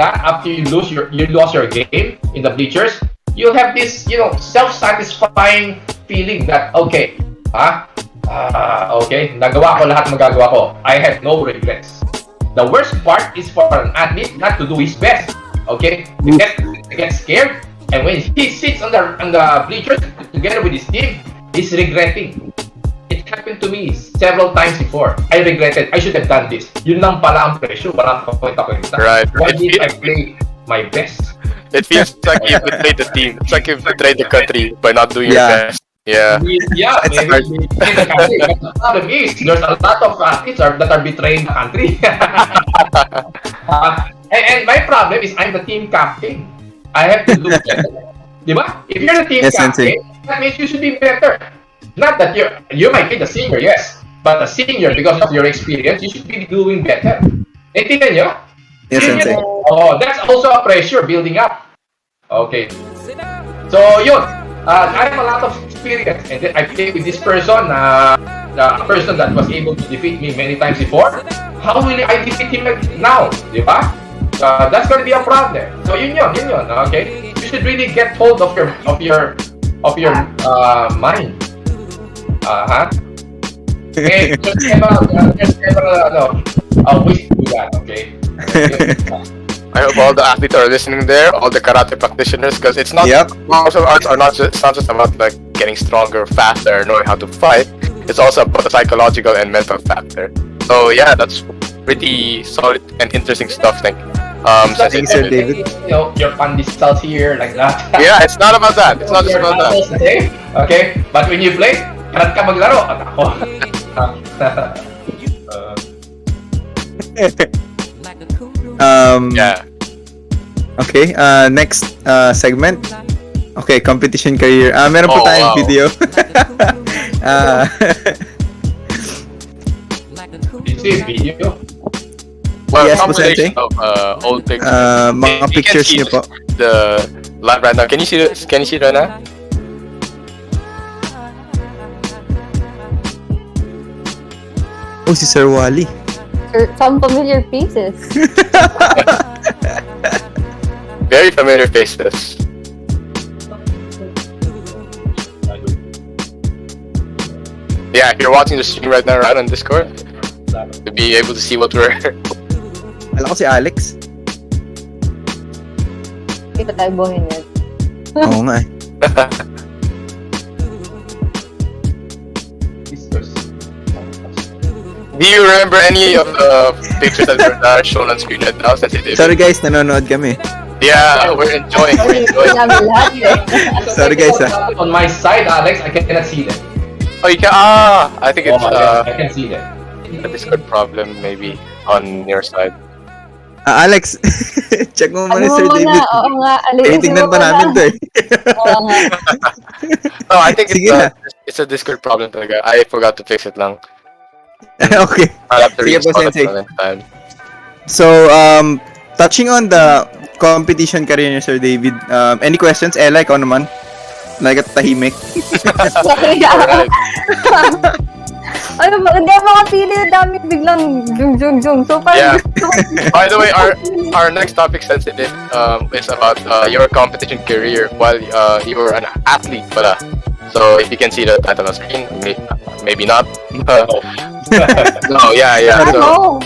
Speaker 4: you lost your game in the bleachers, you'll have this, self-satisfying feeling that, okay, nagawa ko lahat magagawa ko. I have no regrets. The worst part is for an athlete not to do his best. Okay, to get scared, and when he sits on the bleachers together with his team, he's regretting. It happened to me several times before. I regretted. I should have done this. Yun lang pala ang pressure. Walang kakwenta.
Speaker 2: Right.
Speaker 4: Why did I play my best?
Speaker 2: It feels like you betrayed the team. It's like you betrayed the country by not doing your
Speaker 1: Yeah.
Speaker 2: best. Yeah.
Speaker 4: Yeah,
Speaker 1: It's
Speaker 4: maybe
Speaker 1: hard.
Speaker 4: in the country. But the problem is, there's a lot of athletes that are betraying the country. And my problem is, I'm the team captain. I have to do better. Diba? If you're the team
Speaker 1: Yes,
Speaker 4: captain,
Speaker 1: Sensei.
Speaker 4: that means you should be better. Not that you might be the senior, yes. But the senior, because of your experience, you should be doing better. Tingnan nyo?
Speaker 1: Yes, Sensei.
Speaker 4: Oh, that's also a pressure building up. Okay. So, yun. I have a lot of experience. And then I played with this person, the person that was able to defeat me many times before. How will I defeat him now? Diba? That's going to be a problem. So, yun. Okay? You should really get hold of your mind. Okay, there's never ways to do that, okay?
Speaker 2: I hope all the athletes are listening there, all the karate practitioners, because it's not
Speaker 1: Yep.
Speaker 2: martial arts are not just, it's not just about like getting stronger, faster, knowing how to fight. It's also about the psychological and mental factor. So yeah, that's pretty solid and interesting stuff. Thank you.
Speaker 4: Thank
Speaker 1: you, Sir David.
Speaker 4: Your pandistals here like that.
Speaker 2: Yeah, it's not about that. It's not just
Speaker 4: Your
Speaker 2: about that.
Speaker 4: muscles, okay? But when you play, karat ka maglaro. At ako.
Speaker 2: Yeah.
Speaker 1: Okay, next segment. Okay, competition career. Meron po
Speaker 2: Oh,
Speaker 1: tayong
Speaker 2: wow.
Speaker 1: video.
Speaker 4: You see video?
Speaker 2: Well,
Speaker 1: Yes,
Speaker 2: combination
Speaker 1: Sensei.
Speaker 2: of old things.
Speaker 1: Mga
Speaker 2: You can
Speaker 1: pictures
Speaker 2: see
Speaker 1: niyo po.
Speaker 2: The live right now. Can you see it right now?
Speaker 1: Oh, si Sir Wally.
Speaker 5: Some familiar faces.
Speaker 2: Very familiar faces. Yeah, if you're watching the stream right now, right on Discord, to be able to see what we're.
Speaker 1: Alam ko si Alex.
Speaker 5: Kita tayo buhin yan.
Speaker 1: Oo nga eh.
Speaker 2: Do you remember any of the pictures that are shown on screen right now? Sensei?
Speaker 1: Sorry guys, nanonood kami.
Speaker 2: Yeah, we're enjoying.
Speaker 5: Namin lahat eh.
Speaker 1: Sorry guys
Speaker 4: On my side, Alex, I cannot see them.
Speaker 2: Oh, you can. I think it's
Speaker 4: I can see them.
Speaker 2: a Discord problem, maybe on your side.
Speaker 1: Alex, check mo muna
Speaker 5: Ano
Speaker 1: Sir
Speaker 5: mo
Speaker 1: David.
Speaker 5: muna? Oo nga. Alisin
Speaker 1: Tingnan
Speaker 5: mo
Speaker 1: pa
Speaker 5: muna.
Speaker 1: namin to eh.
Speaker 5: Oo nga.
Speaker 2: No, I think
Speaker 1: Sige na.
Speaker 2: it's a Discord problem talaga. I forgot to fix it lang.
Speaker 1: Okay.
Speaker 2: I'll have to
Speaker 1: Sige po,
Speaker 2: reinstall it
Speaker 1: Sensei.
Speaker 2: another time.
Speaker 1: So, touching on the competition career ni Sir David, any questions? Ella, ikaw naman? Tahimik.
Speaker 5: Sorry.
Speaker 2: Alright.
Speaker 5: Ano ba? Hindi ako makapili. Dami biglang jung. So,
Speaker 2: Yeah.
Speaker 5: parang
Speaker 2: By the way, our next topic, Sensei, is about your competition career while you were an athlete. Pala. So if you can see the title on screen, maybe not. No, yeah. So,
Speaker 5: ano?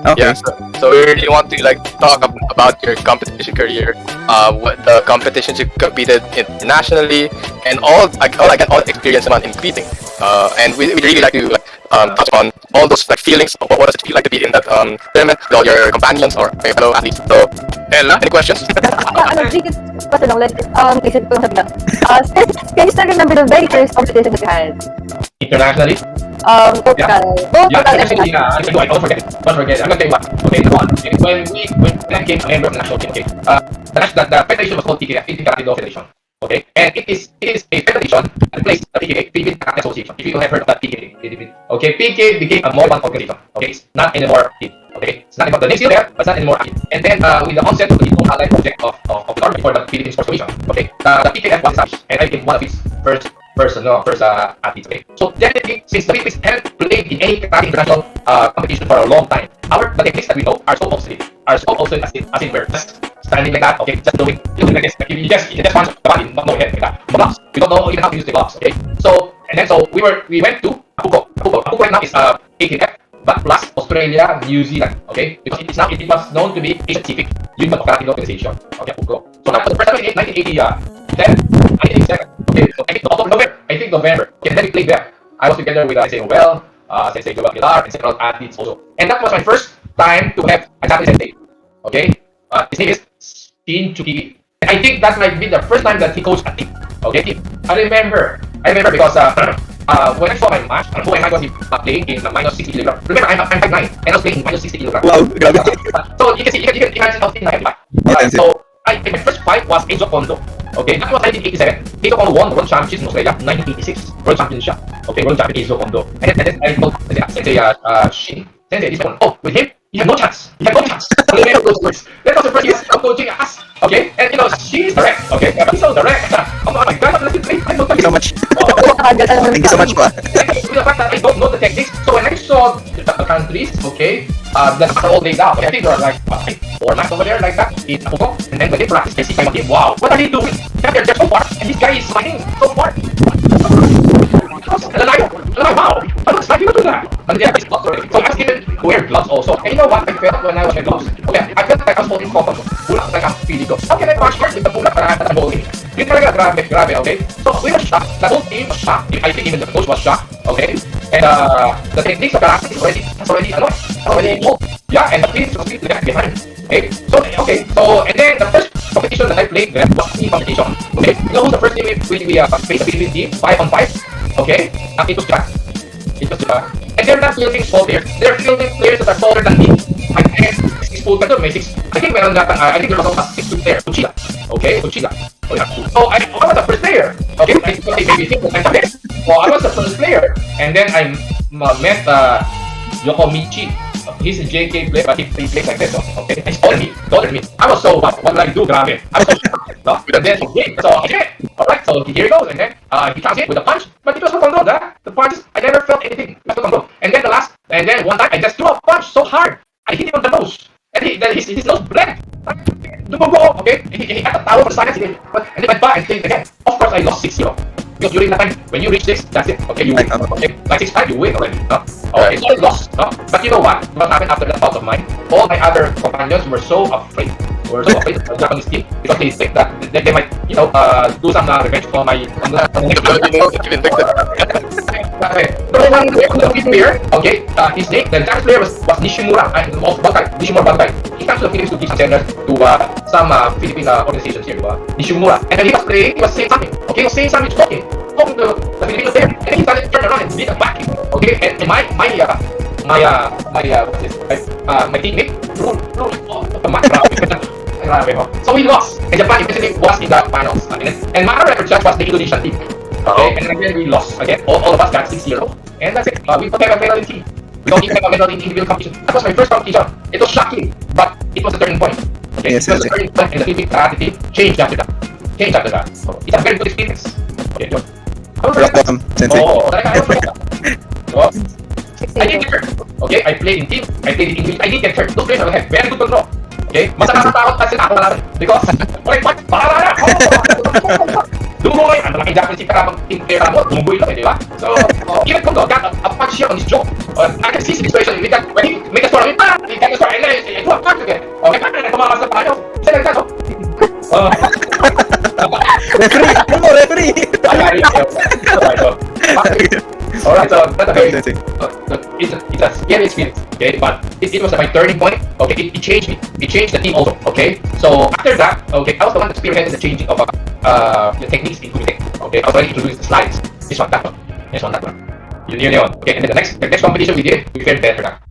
Speaker 1: Okay.
Speaker 2: yeah, so we really want to talk about your competition career, what the competitions you competed internationally, and all the experience about in competing. And we really like to touch on all those feelings. What does it feel like to be in that tournament with all your companions or fellow athletes? So, Ella, any questions?
Speaker 5: Question lang ulit. Isip ko sabi na. Can you still remember the very first competition that you had?
Speaker 4: Internationally?
Speaker 5: Vocal.
Speaker 4: Yeah,
Speaker 5: Vocal
Speaker 4: actually, I don't forget. Don't forget. I'm gonna tell you what. Okay, number one. Okay, when I became a member of the national team, okay, the federation was called TKF, Philippine Karate Federation. Okay, and it is a federation that placed the PKA, Philippine Karate Association. If you have heard of that PKA, okay, PKA became a mobile organization. Okay, it's not anymore. Okay, it's not anymore. The name's still there, but it's not anymore. And then with the onset of the Home Allied project of the government for the Philippine Sports Commission, okay, the PKF was established, and I became one of its first athletes. Okay, so definitely since the Philippines haven't played in any karate international competition for a long time, the techniques that we know are so obsolete. As in we're just standing like that. Okay, just doing like this. Like you just punch the body, not know head like that. No gloves. We don't know even how to use the gloves. Okay, so we went to Apuco. Apuco right now is AKF, but plus Australia, New Zealand. Okay, because it was known to be Asia Pacific Union of Karate Organization. Okay, Apuco. So now for the first time in 1987. Okay, so I think November. Okay, and then we played there. I was together with Sensei Noel, Sensei Joel Pilar, and several athletes also. And that was my first time to have a Japanese sensei. Okay, his name is Shin Chuki. And I think that might be the first time that he coached a team. Okay, I remember because when I saw my match, who am I going to be playing in minus 60 kilograms? Remember, I'm 5'9", and I was playing in minus 60 kilograms.
Speaker 1: Wow, grabe.
Speaker 4: So you can see, you can imagine how thin I am. Right, so my first fight was Eijo Kondo. Okay, that was 1987. Eijo Kondo won the World Championships in Australia, 1986. World Championship. Okay, World Champion Eijo Kondo. And then I told Sensei Shin, Sensei, this one, with him, you have no chance. You have no chance. Remember those words. That was the first year of coaching us. Okay, and she is direct. Okay, he's so direct. Oh my God, let me play.
Speaker 1: Thank you so much.
Speaker 5: Thank
Speaker 1: Thank you so much pa.
Speaker 4: With the fact that I don't know the techniques, so when I saw the countries, okay, the mats are all laid out. Okay, I think there are like 4 mats over there like that in Apuco. And then when they practice, I see my team. Wow, what are they doing? They're so far, and this guy is smiling so far. And then wow, I looks like you do that. And they have these gloves already. So I was given to wear gloves also. And you know what I felt when I was wearing gloves? Okay, I felt like I was holding cotton. Bulak like I'm feeling gloves. How can I punch hard with the bulak that I'm holding? Yun talaga, grabe, okay? So we were shocked. The whole team was shocked. I think even the coach was shocked, okay? And the techniques of karate is already involved. Yeah, and the feelings was left behind. Okay, so and then the first competition that I played was team competition. Okay, you know who's the first team we faced the Philippine team 5-on-5. Okay, it was Japan. And they're not fielding small players. They're fielding players that are taller than me. I think meron that. I think there was also a 6'2" player, Uchida. Okay, Uchida. So I was the first player. Okay, maybe think that I'm the best. So I was the first player, and then I met Yokomichi. He's a JK player, but he plays like this. Okay, he's taller than me. I was so what did I do, grabe? I was so shocked. No? And then so okay, alright, so here he goes, and then he comes in with a punch, but it was so controlled. The punches, I never felt anything. It was so controlled. And then one time I just threw a punch so hard, I hit him on the nose, and his nose bled. Okay, he had a towel for the science, and then went back and played again. Of course, I lost 6-0. Because during that time, when you reach 6, that's it. Okay, you win. Okay, like 6-5, you win already. No? Okay, so I lost. No? But you know what? What happened after that bout of mine? All my other companions were so afraid. Were so afraid of the Japanese team because they think that they might, do some revenge for my. Okay, the fifth player, okay, his name, the Japanese player was Nishimura, Nishimura Bankai. He comes to the Philippines to give some seminars to some Philippine organizations here, Nishimura. And then he was playing, he was saying something, okay, he was saying something, talking to the Filipino player, and then he started to turn around and beat a back, okay, and my teammate threw the match around. So we lost, and Japan eventually was in the finals, and my record judge was the Indonesian team. Okay, and again we lost again. All of us got 6-0, and that's it. We don't have a medal in team. We don't even have a medal in individual competition. That was my first competition. It was shocking, but it was a turning point. Okay,
Speaker 1: Yes,
Speaker 4: it was a turning point, and the Philippine karate team changed after that. So it's a very good experience. Okay, John.
Speaker 1: Welcome, Sensei.
Speaker 4: I don't forget that. So, I didn't get hurt. Okay, I played in team. I played in individual. I didn't get hurt. Those players have very good control. Okay, mas nakakatakot kasi ako lang because para Dumoy, ang malaking Japanese para mag-impera mo, dumuboy lang, di ba? So, even kung got a punch here on his jaw, I can see the situation, when he make a story, he got a story, and then he do a punch again. Okay, paano na tumakas na tayo? Isa lang tayo.
Speaker 1: Referee! Ano, referee!
Speaker 4: Alright, so that's a very, it's a scary experience, okay, but it was my turning point, okay, it changed me, it changed the team also, okay, so after that, okay, I was the one that spearheaded the changing of the techniques in Kumite, okay, I was ready to do the slides, this one, that one, yun, okay, and then the next competition we did, we fared better that.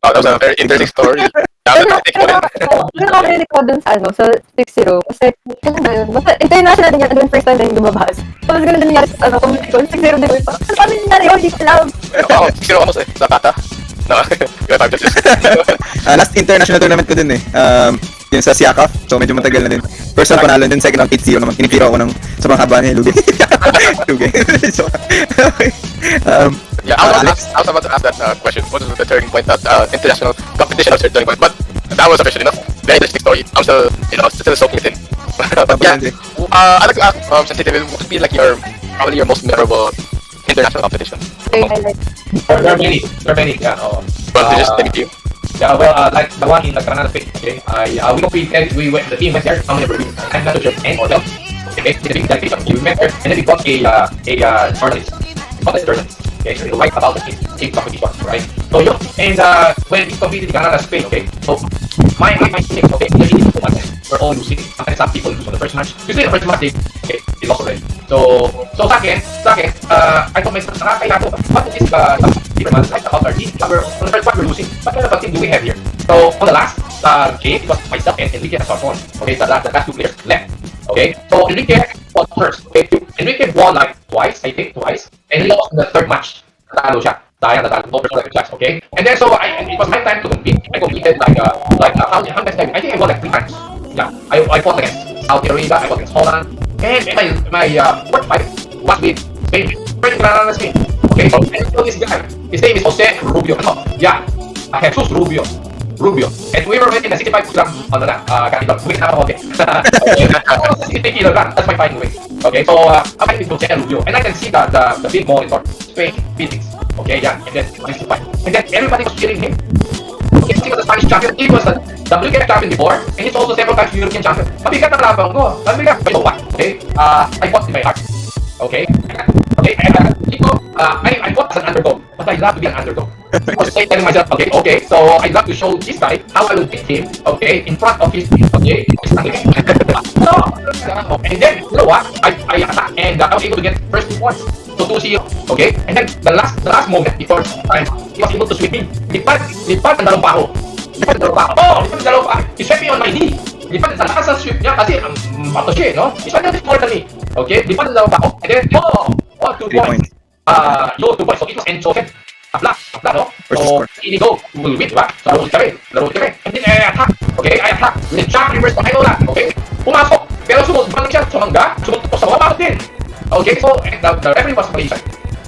Speaker 2: Oh, that was a very interesting story.
Speaker 5: Nakakarinig ko dun sa 6-0. Kasi, ano ba yun? Basta international din yan. Ano yung first time na yung lumabas. Tapos ganun din nangyari sa competition. 6-0 din ko. Paano nangyari yun? Hindi ko alam.
Speaker 2: Oo, 6-0 ako sa kata. No, yung 5 judges.
Speaker 1: Last international tournament ko din eh. Yun sa Siakaf. So medyo matagal na din. First round panalo din, second round 8-0 naman. Kinipiro ako ng sobrang haba niya, Lugi. Lugi. So, okay.
Speaker 2: Yeah, I was about to ask that question. What is the turning point that international competition was your turning point? But that was officially enough. Very interesting story. I'm still, still soaking it in. But yeah, I'd like to ask, Sensei David, what would be like probably your most memorable international competition?
Speaker 5: Okay, highlight.
Speaker 4: There are many, yeah.
Speaker 2: But just maybe few.
Speaker 4: Yeah, well, like the one in the Granada Spain, okay. The team went there. How many were we? I'm not sure. And or else, okay. In the big delegation, we went there, and then we got a journalist. Okay, so we write about the team competition, right? So and when we competed in Granada Spain, okay. So my team, okay, we're all losing. Sometimes some people lose on the first match. Usually the first match they lost already. So sa akin, I told myself, nakakaya ko. What is different matches like about our team? On the first match we're losing. What kind of a team do we have here? So on the last game, it was myself and Enrique as our phone. Okay, the last two players left. Okay, so Enrique won first. Okay, Enrique won like twice, and he lost in the third match. Natalo siya. Sayang natalo. No personal class. Okay, and then so it was my time to compete. I competed like how many times? I think I won like 3 times. Yeah, I fought against Saudi Arabia. I fought against Holland, and my fourth fight was with Spain. Spain. Okay, so and so this guy, his name is Jose Rubio. No, yeah, Jesus Rubio. And we were in the 65 kilogram on the category. We have okay. 60 kilogram. That's my fighting weight. Okay, so I'm fighting with Jose Rubio, and I can see the big monitor, Spain beatings. Okay, yeah, and then managed to fight. And then everybody was cheering him. Okay, he was the Spanish champion. He was the WKF champion before, and he's also several times European champion. Mabigat ang laban ko. Mabigat. So what? Okay, I fought in my heart. Okay, I fought as an underdog, but I love to be an underdog. I was telling myself, okay, so I love to show this guy how I will beat him, okay, in front of his, okay, so, and then, you know what, I attacked, and I was able to get first 2 points, so 2-0, okay, and then the last moment before time, he was able to sweep me, lipat ang dalawang pako, he swept me on my knee, lipat ang lakas ng sweep niya, kasi, bato siya, no, he's more than me, okay, lipat ang dalawang pako, and then, 2 points, 2 points, so it was enchosen. Apla, no? So, inigo, we will win, diba? So, laro kami. And then, I attack. Okay, I attack. With the jump reverse pa kayo lang. Okay? Pumasok. Pero sumunod siya. Sumangga. Sumunod ko sa mga bakit din. Okay, so, and the referee was Malaysian.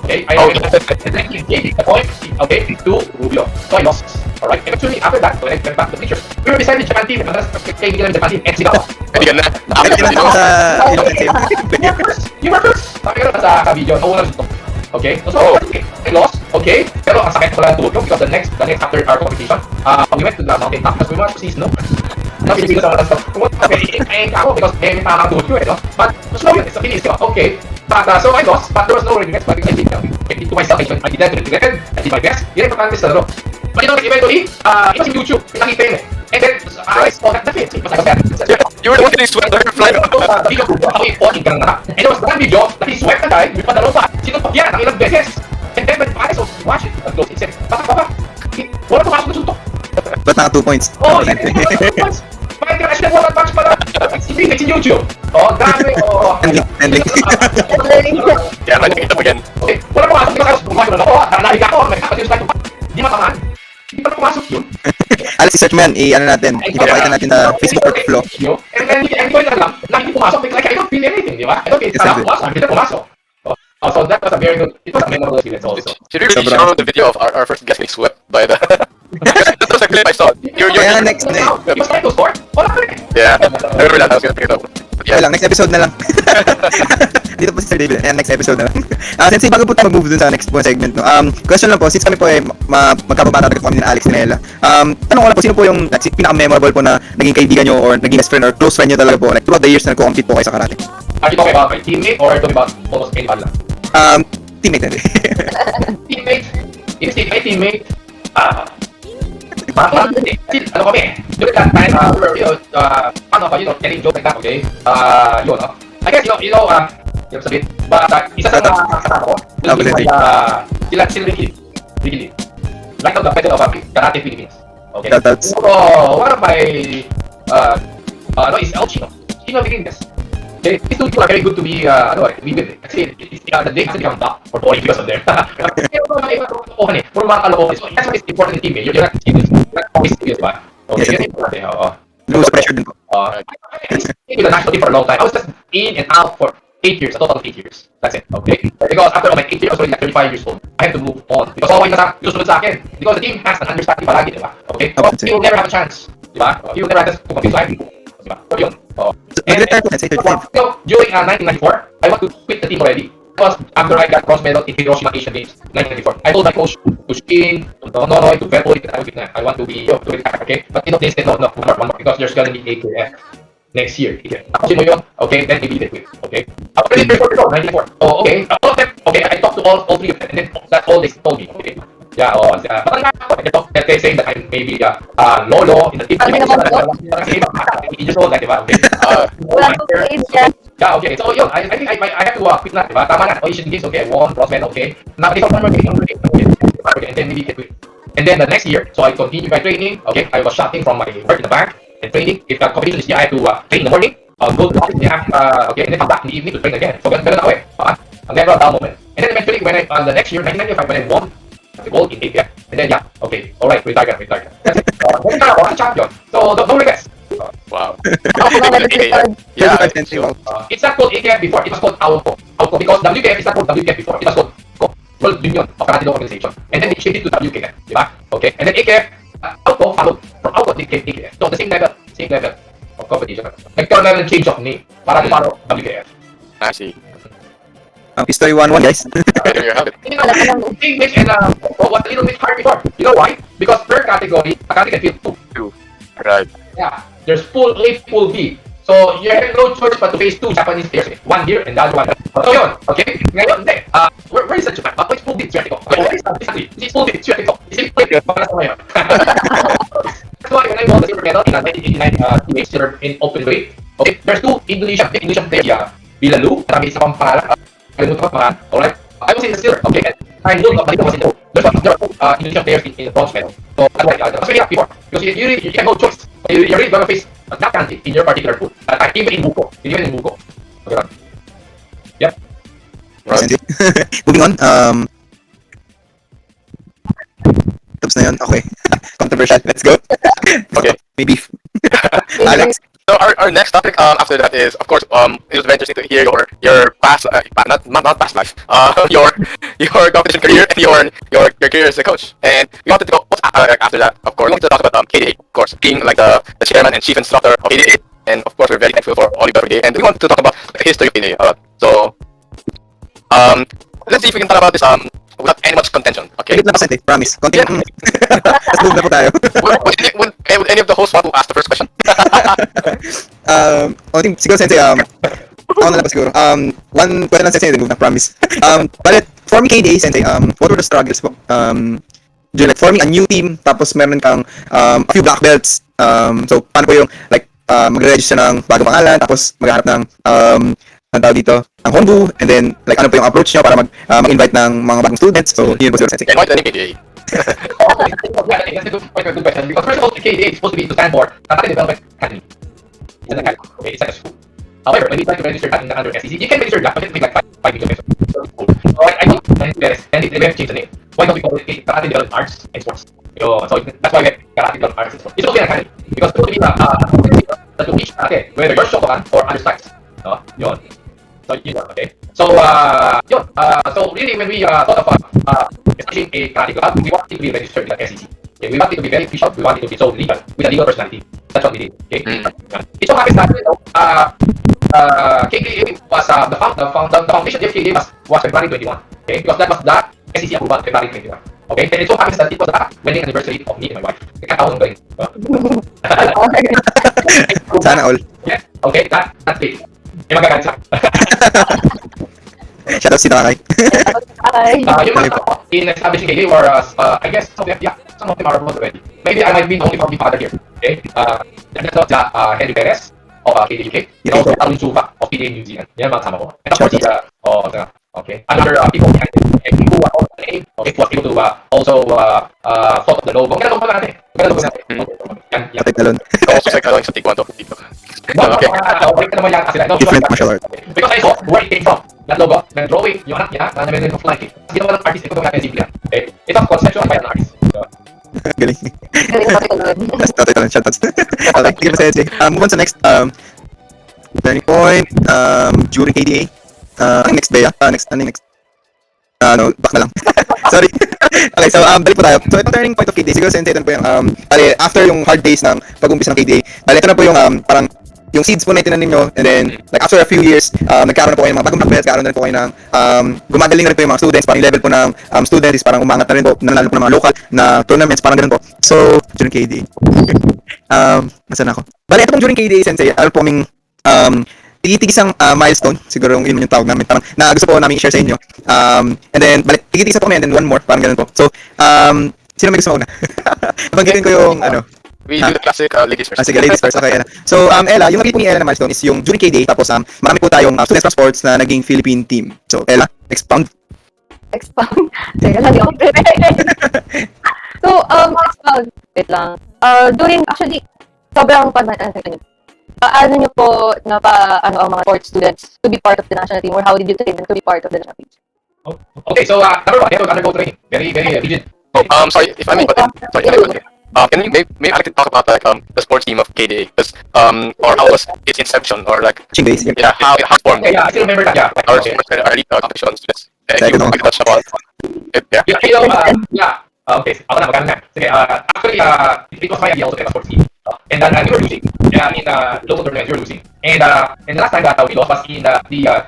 Speaker 4: Okay, I and then he gave the point, okay, to Rubio. So I lost. Alright, eventually after that, when I went back to the pictures, we were beside the Japan team, madalas kaibigan ng Japan team, and sigaw.
Speaker 2: Kaibigan na.
Speaker 4: You were first. Sabi ko sa video, no one else. Okay, so okay, I lost. Okay, pero ang sakit ko lang tulog because the next after our competition, we went to the mountain top because we wanted to see snow. Nakikita sa mga stuff. Okay, ako because may nakakatulog ko no? But snow yun, it's a finish. Okay, but so I lost, but there was no regrets. But I did, to myself, I did that, I did my best. Yun ang importante sa laro. But you know, eventually, it was in YouTube. Nakita yun eh. And then, I saw that the fit. It was like a bad.
Speaker 2: You were the one getting swept by her flight.
Speaker 4: Video ko, ako yung walking ka na. And there was one video na he swept na guy, may padalo pa. Sinuntok yan, ang ilang beses. And then, when I saw watch it, at close, it said, baka, wala pumasok na suntok.
Speaker 1: Ba't naka 2 points?
Speaker 4: Oh, yeah, 2 points. Bakit ka na siya one punch pala? It's in YouTube. Oh, dami. Oh,
Speaker 1: Ending.
Speaker 2: Yeah, man, nakita mo yan.
Speaker 4: okay, wala pumasok. Di ba kayo pumasok na ako? Narinig ako. Nagkakatiyo sa tayo. Di matamaan. Di pa pumasok yun.
Speaker 1: Alex, i-search mo yan. I-ano natin. Ipapakita natin na Facebook workflow.
Speaker 4: And then, hindi ko lang, hindi pumasok because I don't feel anything, di ba? I don't feel pumasok, hindi na pumasok. Oh, so that was a very good, it was a memorable experience also.
Speaker 2: Should we really show the video of our first guest being swept by the... That was a clip I saw.
Speaker 1: Kaya next na eh.
Speaker 4: He was trying to score, wala ka rin.
Speaker 2: Yeah, I remember that. I was gonna pick it up.
Speaker 1: Kaya lang, next episode na lang. Dito po si Sir David. Ayan, next episode na lang. Sensei, bago po tayo mag-move dun sa next po segment, no? Question lang po, since kami po eh, magkababata talaga po kami ni Alex Nela. Tanong ko lang po, sino po yung pinaka-memorable po na naging kaibigan nyo or naging best friend or close friend nyo talaga po, like, throughout the years na nag-compete po kayo sa karate?
Speaker 4: Are you talking about my teammate or are you talking about almost anybody lang?
Speaker 1: Teammate na rin.
Speaker 4: Teammate? If it's my teammate, ano kami, during that time, we were, telling joke like that, okay? I guess, yung sabihin, but isa sa mga kasama ko, sila Ricky. Right now, the president of Karate Philippines. Okay?
Speaker 1: That's
Speaker 4: One of my, is El Chino. Chino Riquindes. Okay, these two people are very good to be with. Kasi, the day has become tough or boring because of them. Pero mga kalokohan eh, puro mga kalokohan. So, that's what is important in team eh. You're not always serious, diba? Okay,
Speaker 1: yes,
Speaker 4: okay,
Speaker 1: lose pressure din po.
Speaker 4: I've been with the national team for a long time. I was just in and out for 8 years, a total of 8 years. That's it, okay? Because after my 8 years, I was already like 35 years old. I had to move on. Because always susunod sa akin. Because the team has an understanding palagi, diba? Okay? You will never have a chance. Diba? You will never have to compete live. Diba? So yun.
Speaker 1: Nag-retire po, Sensei, 35.
Speaker 4: During 1994, I want to quit the team already. Because after I got bronze medal in Hiroshima Asian Games, 1994, I told my coach to Shin, to Nonoy, to Verbo, I want to be, to retire, okay? But they said, no, one more, because there's gonna be AKF next year. Tapos yun yun, okay, then maybe they quit, okay? After 94, oh, okay, all of them, okay, I talked to all 3 of them, and then that's all they told me, okay? Yeah, they say that I'm maybe lolo in the team. Kasi 8 years old, like, diba? Okay.
Speaker 5: Wala po sa age yan.
Speaker 4: Yeah, okay. So, yun, I think I have to quit na, diba? Tama na. Asian Games, okay, I won, bronze medal, okay. Now, it's one more game, and then maybe quit. And then the next year, so I continued my training, okay. I was shutting from my work in the bank and training. If the competition is near, I have to train in the morning, go to the office in the afternoon, okay, and then come back in the evening to train again. So, ganun na ako eh. Never a dull moment. And then eventually, when the next year, 1995, when I won the gold in APF, and then yeah, okay, alright, retire. That's it. Then I was a champion. So, don't regrets.
Speaker 2: Wow.
Speaker 1: Yeah,
Speaker 4: It's not called AKF before, it was called AUKO. AUKO because WKF is not called WKF before, it was called World Union of Karate Do Organization. And then they changed it to WKF, diba? Okay, and then AKF, AUKO followed from AUKO to AKF. So the same level of competition. Nagkaroon na ng change of name para follow WKF.
Speaker 2: I see.
Speaker 1: History 1-1, guys.
Speaker 2: There you have it.
Speaker 4: English and was a little bit hard before. You know why? Because per category, a category can field 2.
Speaker 2: Right.
Speaker 4: Yeah, there's pool A, pool B. So you have no choice but to face 2 Japanese players. One here and the other one. So yun, okay? Ngayon, hindi. Where is the Japan? It's pool B, Tsuyatiko. Okay, where is this country? This is pool B, Tsuyatiko. This is pool B, para sa ngayon. That's why when I won the silver medal in 1989 teammates in open weight, okay, there's 2 Indonesian players, Bilalu, marami isa pang pangalan. Kalimutan ko pangalan, alright? I was in the silver, okay? And Lul, Balito was in the gold. There are 2 Indonesian players in the bronze medal. So that's why I was very happy before. Because you have no choice. You're really going to face that country in your particular pool. Even in Buko. Okay. Yep.
Speaker 2: Right.
Speaker 1: Moving on, tapos na yun, okay. Controversial, let's go.
Speaker 2: Okay.
Speaker 1: Maybe. Alex,
Speaker 2: So our next topic after that is, of course, it was very interesting to hear your past not past life your competition career and your career as a coach. And we wanted to go after that, of course, we wanted to talk about KDA, of course, being like the chairman and chief instructor of KDA. And of course, we're very thankful for all you done for KDA. And we wanted to talk about the history of KDA. So let's see if we can talk about this without any much contention. Okay.
Speaker 1: Higit na pasente, promise. Konti lang. Let's move na po tayo.
Speaker 2: Would any of the hosts want to ask the first question?
Speaker 1: I think siguro Sensei, ako na lang pa siguro. One question lang Sensei, then move na, promise. But for me KDA, Sensei, what were the struggles po? Like forming a new team, tapos meron kang a few black belts. So paano po yung like magre-register ng bagong pangalan, tapos maghanap ng ang tawag dito, ang Honbu, and then like ano po yung approach nyo para mag-invite ng mga bagong students. So yun po siguro Sensei.
Speaker 2: And why the name KDA?
Speaker 4: Yeah, that's a good question. Because first of all, KDA is supposed to be to stand for Karate Development Academy. It's an academy. Okay, it's like a school. However, when we try to register that in the under SEC, you can register that, but it takes like 5 million pesos. So I don't and they have changed the name. Why don't we call it Karate Development Arts and Sports? So that's why we have Karate Development Arts and Sports. It's supposed to be an academy because it's supposed to be to teach karate, whether you're Shotokan or other styles. Yun. So yun, okay. So yun. So really, when we thought of establishing a karate club, we want it to be registered with the SEC. Okay, we want it to be very official. We want it to be so legal with a legal personality. That's what we did. Okay. It so happens that KDA was the foundation of KDA was February 21. Okay, because that was the SEC approval February 21. Okay, and it so happens that it was the wedding anniversary of me and my wife. Kakataon ko rin.
Speaker 1: Sana all.
Speaker 4: Yes. Okay, that's it. May magagalit sa
Speaker 1: Shoutout si Takay.
Speaker 5: Okay.
Speaker 4: yung mga in establishing KDA were, I guess, some of them are already. Maybe I might be the only from the father here. Okay? That's not Henry Perez of KDA UK. And also Alvin Suva of KDA New Zealand. Yan mga kasama ko. And of course, okay. Another people behind it. And who are also the name. Okay, who was able to also thought of the logo. Maganda logo natin. Yan.
Speaker 1: Patay talon.
Speaker 2: Also, like, sa Taekwondo.
Speaker 4: Okay. Okay naman yan kasi.
Speaker 1: Different martial art.
Speaker 4: Because I saw where it came from. That logo, the drawing, yung anak niya, na namin ng flying. Ginawa ng artist, ito natin simple yan. Okay? Ito ang conceptual by an artist.
Speaker 1: Galing.
Speaker 5: Galing natin ko doon.
Speaker 1: That's tatay talon. Shoutouts. Okay, give us Sensei. Move on to next. Turning point. During KDA. Next day, next. No, back na lang. Sorry. Okay, so balik po tayo. So itong turning point of KDA, siguro Sensei, ito po yung after yung hard days ng pag-umpisa ng KDA, ito na po yung parang yung seeds po na itinanim nyo, and then like after a few years, nagkaroon na po kayo ng mga bagong black belts, nagkaroon na rin po kayo ng gumagaling na rin po yung mga students, parang yung level po ng students is parang umangat na rin po, nanalo po ng mga local na tournaments, parang ganun po. So, during KDA. Nasaan ako? Bale, ito pong during KDA, Sensei, ano po aming tigis-tigisang milestone, siguro yun yung tawag namin, parang na gusto po namin i-share sa inyo. And then, balik, tigis-tigis po kami, and then one more, parang ganun po. So, sino may gusto mauna? Banggitin ko yung,
Speaker 2: We do the classic ladies first.
Speaker 1: Sige, ladies first. Okay, Ella. So, Ella, yung naging po ni Ella na milestone is yung during KDA, tapos marami po tayong students from sports na naging Philippine team. So, Ella, expound.
Speaker 5: Expound. Teka, hindi ako So, expound. Wait lang. During, actually, sobrang ano nyo po na ang mga sports students to be part of the national team, or how did you train them to be part of the national team?
Speaker 4: Okay, so number one, they have to undergo training. Very, very rigid.
Speaker 2: Sorry if I may, can you maybe I can talk about like the sports team of KDA, because or how was its inception, or like
Speaker 1: Ching days.
Speaker 2: yeah, how it formed.
Speaker 4: Yeah, I still remember that. Yeah.
Speaker 2: Our
Speaker 4: Okay.
Speaker 2: early competition students. If
Speaker 1: Second
Speaker 2: you
Speaker 1: one.
Speaker 2: can touch upon it, yeah.
Speaker 4: Yeah. Okay, ako na, magkano na. Sige, actually, it was my idea also to have a sports team. And then we were losing. Yeah, I mean, local tournaments, we were losing. And the last time that we lost was in the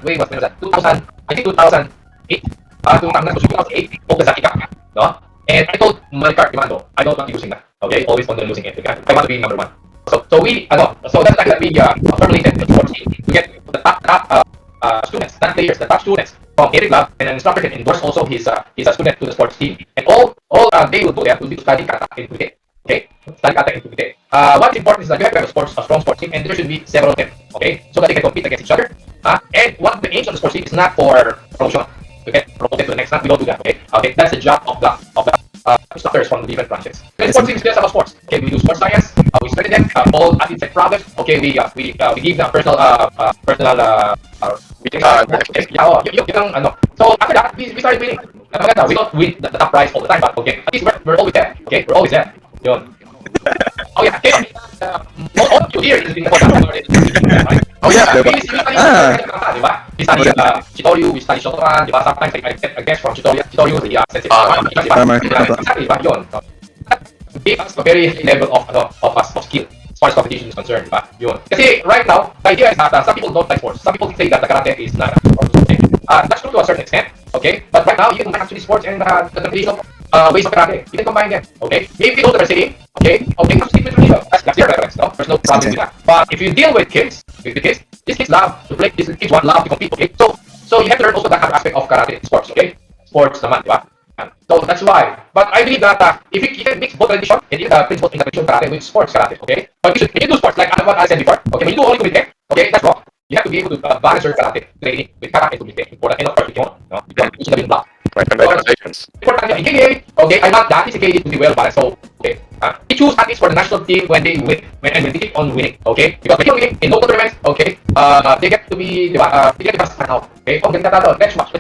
Speaker 4: way was that 2000, I think 2008. 2008, focus sa Kika. No? And I told Malcar Imando, I don't want you losing that. Okay, always on the losing end. Okay? I want to be number one. So we, so that's the time that we formulated the sports team to get the top students, top players, the top students from every club, and an instructor can endorse also his student to the sports team. And all they will do there will be to study kata and kumite. Okay, study kata and kumite. What's important is that you have to have a strong sports team, and there should be several of them. Okay, so that they can compete against each other. And what the aims of the sports team is not for promotion. Okay, promoted to the next round. We don't do that. Okay, that's the job of the instructors from the different branches. The sports team is just about sports. Okay, we do sports science. We study them. All athletes have problems. Okay, we give them personal So after that, we started winning. We don't win the top prize all the time, but okay, at least we're always there. Okay, we're always there. Yun. Oh yeah, okay. All you hear is in the podcast already. Right?
Speaker 2: Oh yeah.
Speaker 4: We study di ba? We study Chitoryu, we study Shotokan, di ba? Sometimes I guess from Chitoryu the Sensei. Exactly, di ba? Yun. Give us a very level of skill as far as competition is concerned, di ba? Yun. Kasi right now, the idea is that some people don't like sports. Some people say that the karate is not a sport. Okay? That's true to a certain extent. Okay? But right now, you can combine actually sports and the traditional ways of karate. You can combine them. Okay? Maybe you know what I'm saying. Okay? Okay, you have to stick with tradition. That's their preference, no? There's no problem with that. But if you deal with kids, these kids love to play, these kids want love to compete, okay? So you have to learn also that kind of aspect of karate sports, okay? Sports naman, di ba? So that's why. But I believe that if you can mix both tradition and even the principles in the tradition karate with sports karate, okay? But when you do sports, like what I said before, okay, when you do only kumite, okay, that's wrong. You have to be able to balance your karate training with karate and kumite. Important. And of course, no? You should have been blocked.
Speaker 2: Right, congratulations.
Speaker 4: Important in KDA, okay, I want that KDA to be well balanced. So, okay, we choose athletes for the national team when they win, when they keep on winning, okay? Because they keep on winning in local tournaments, okay, they get to be, they get to pass out, okay? Oh, ganito tayo, let's watch.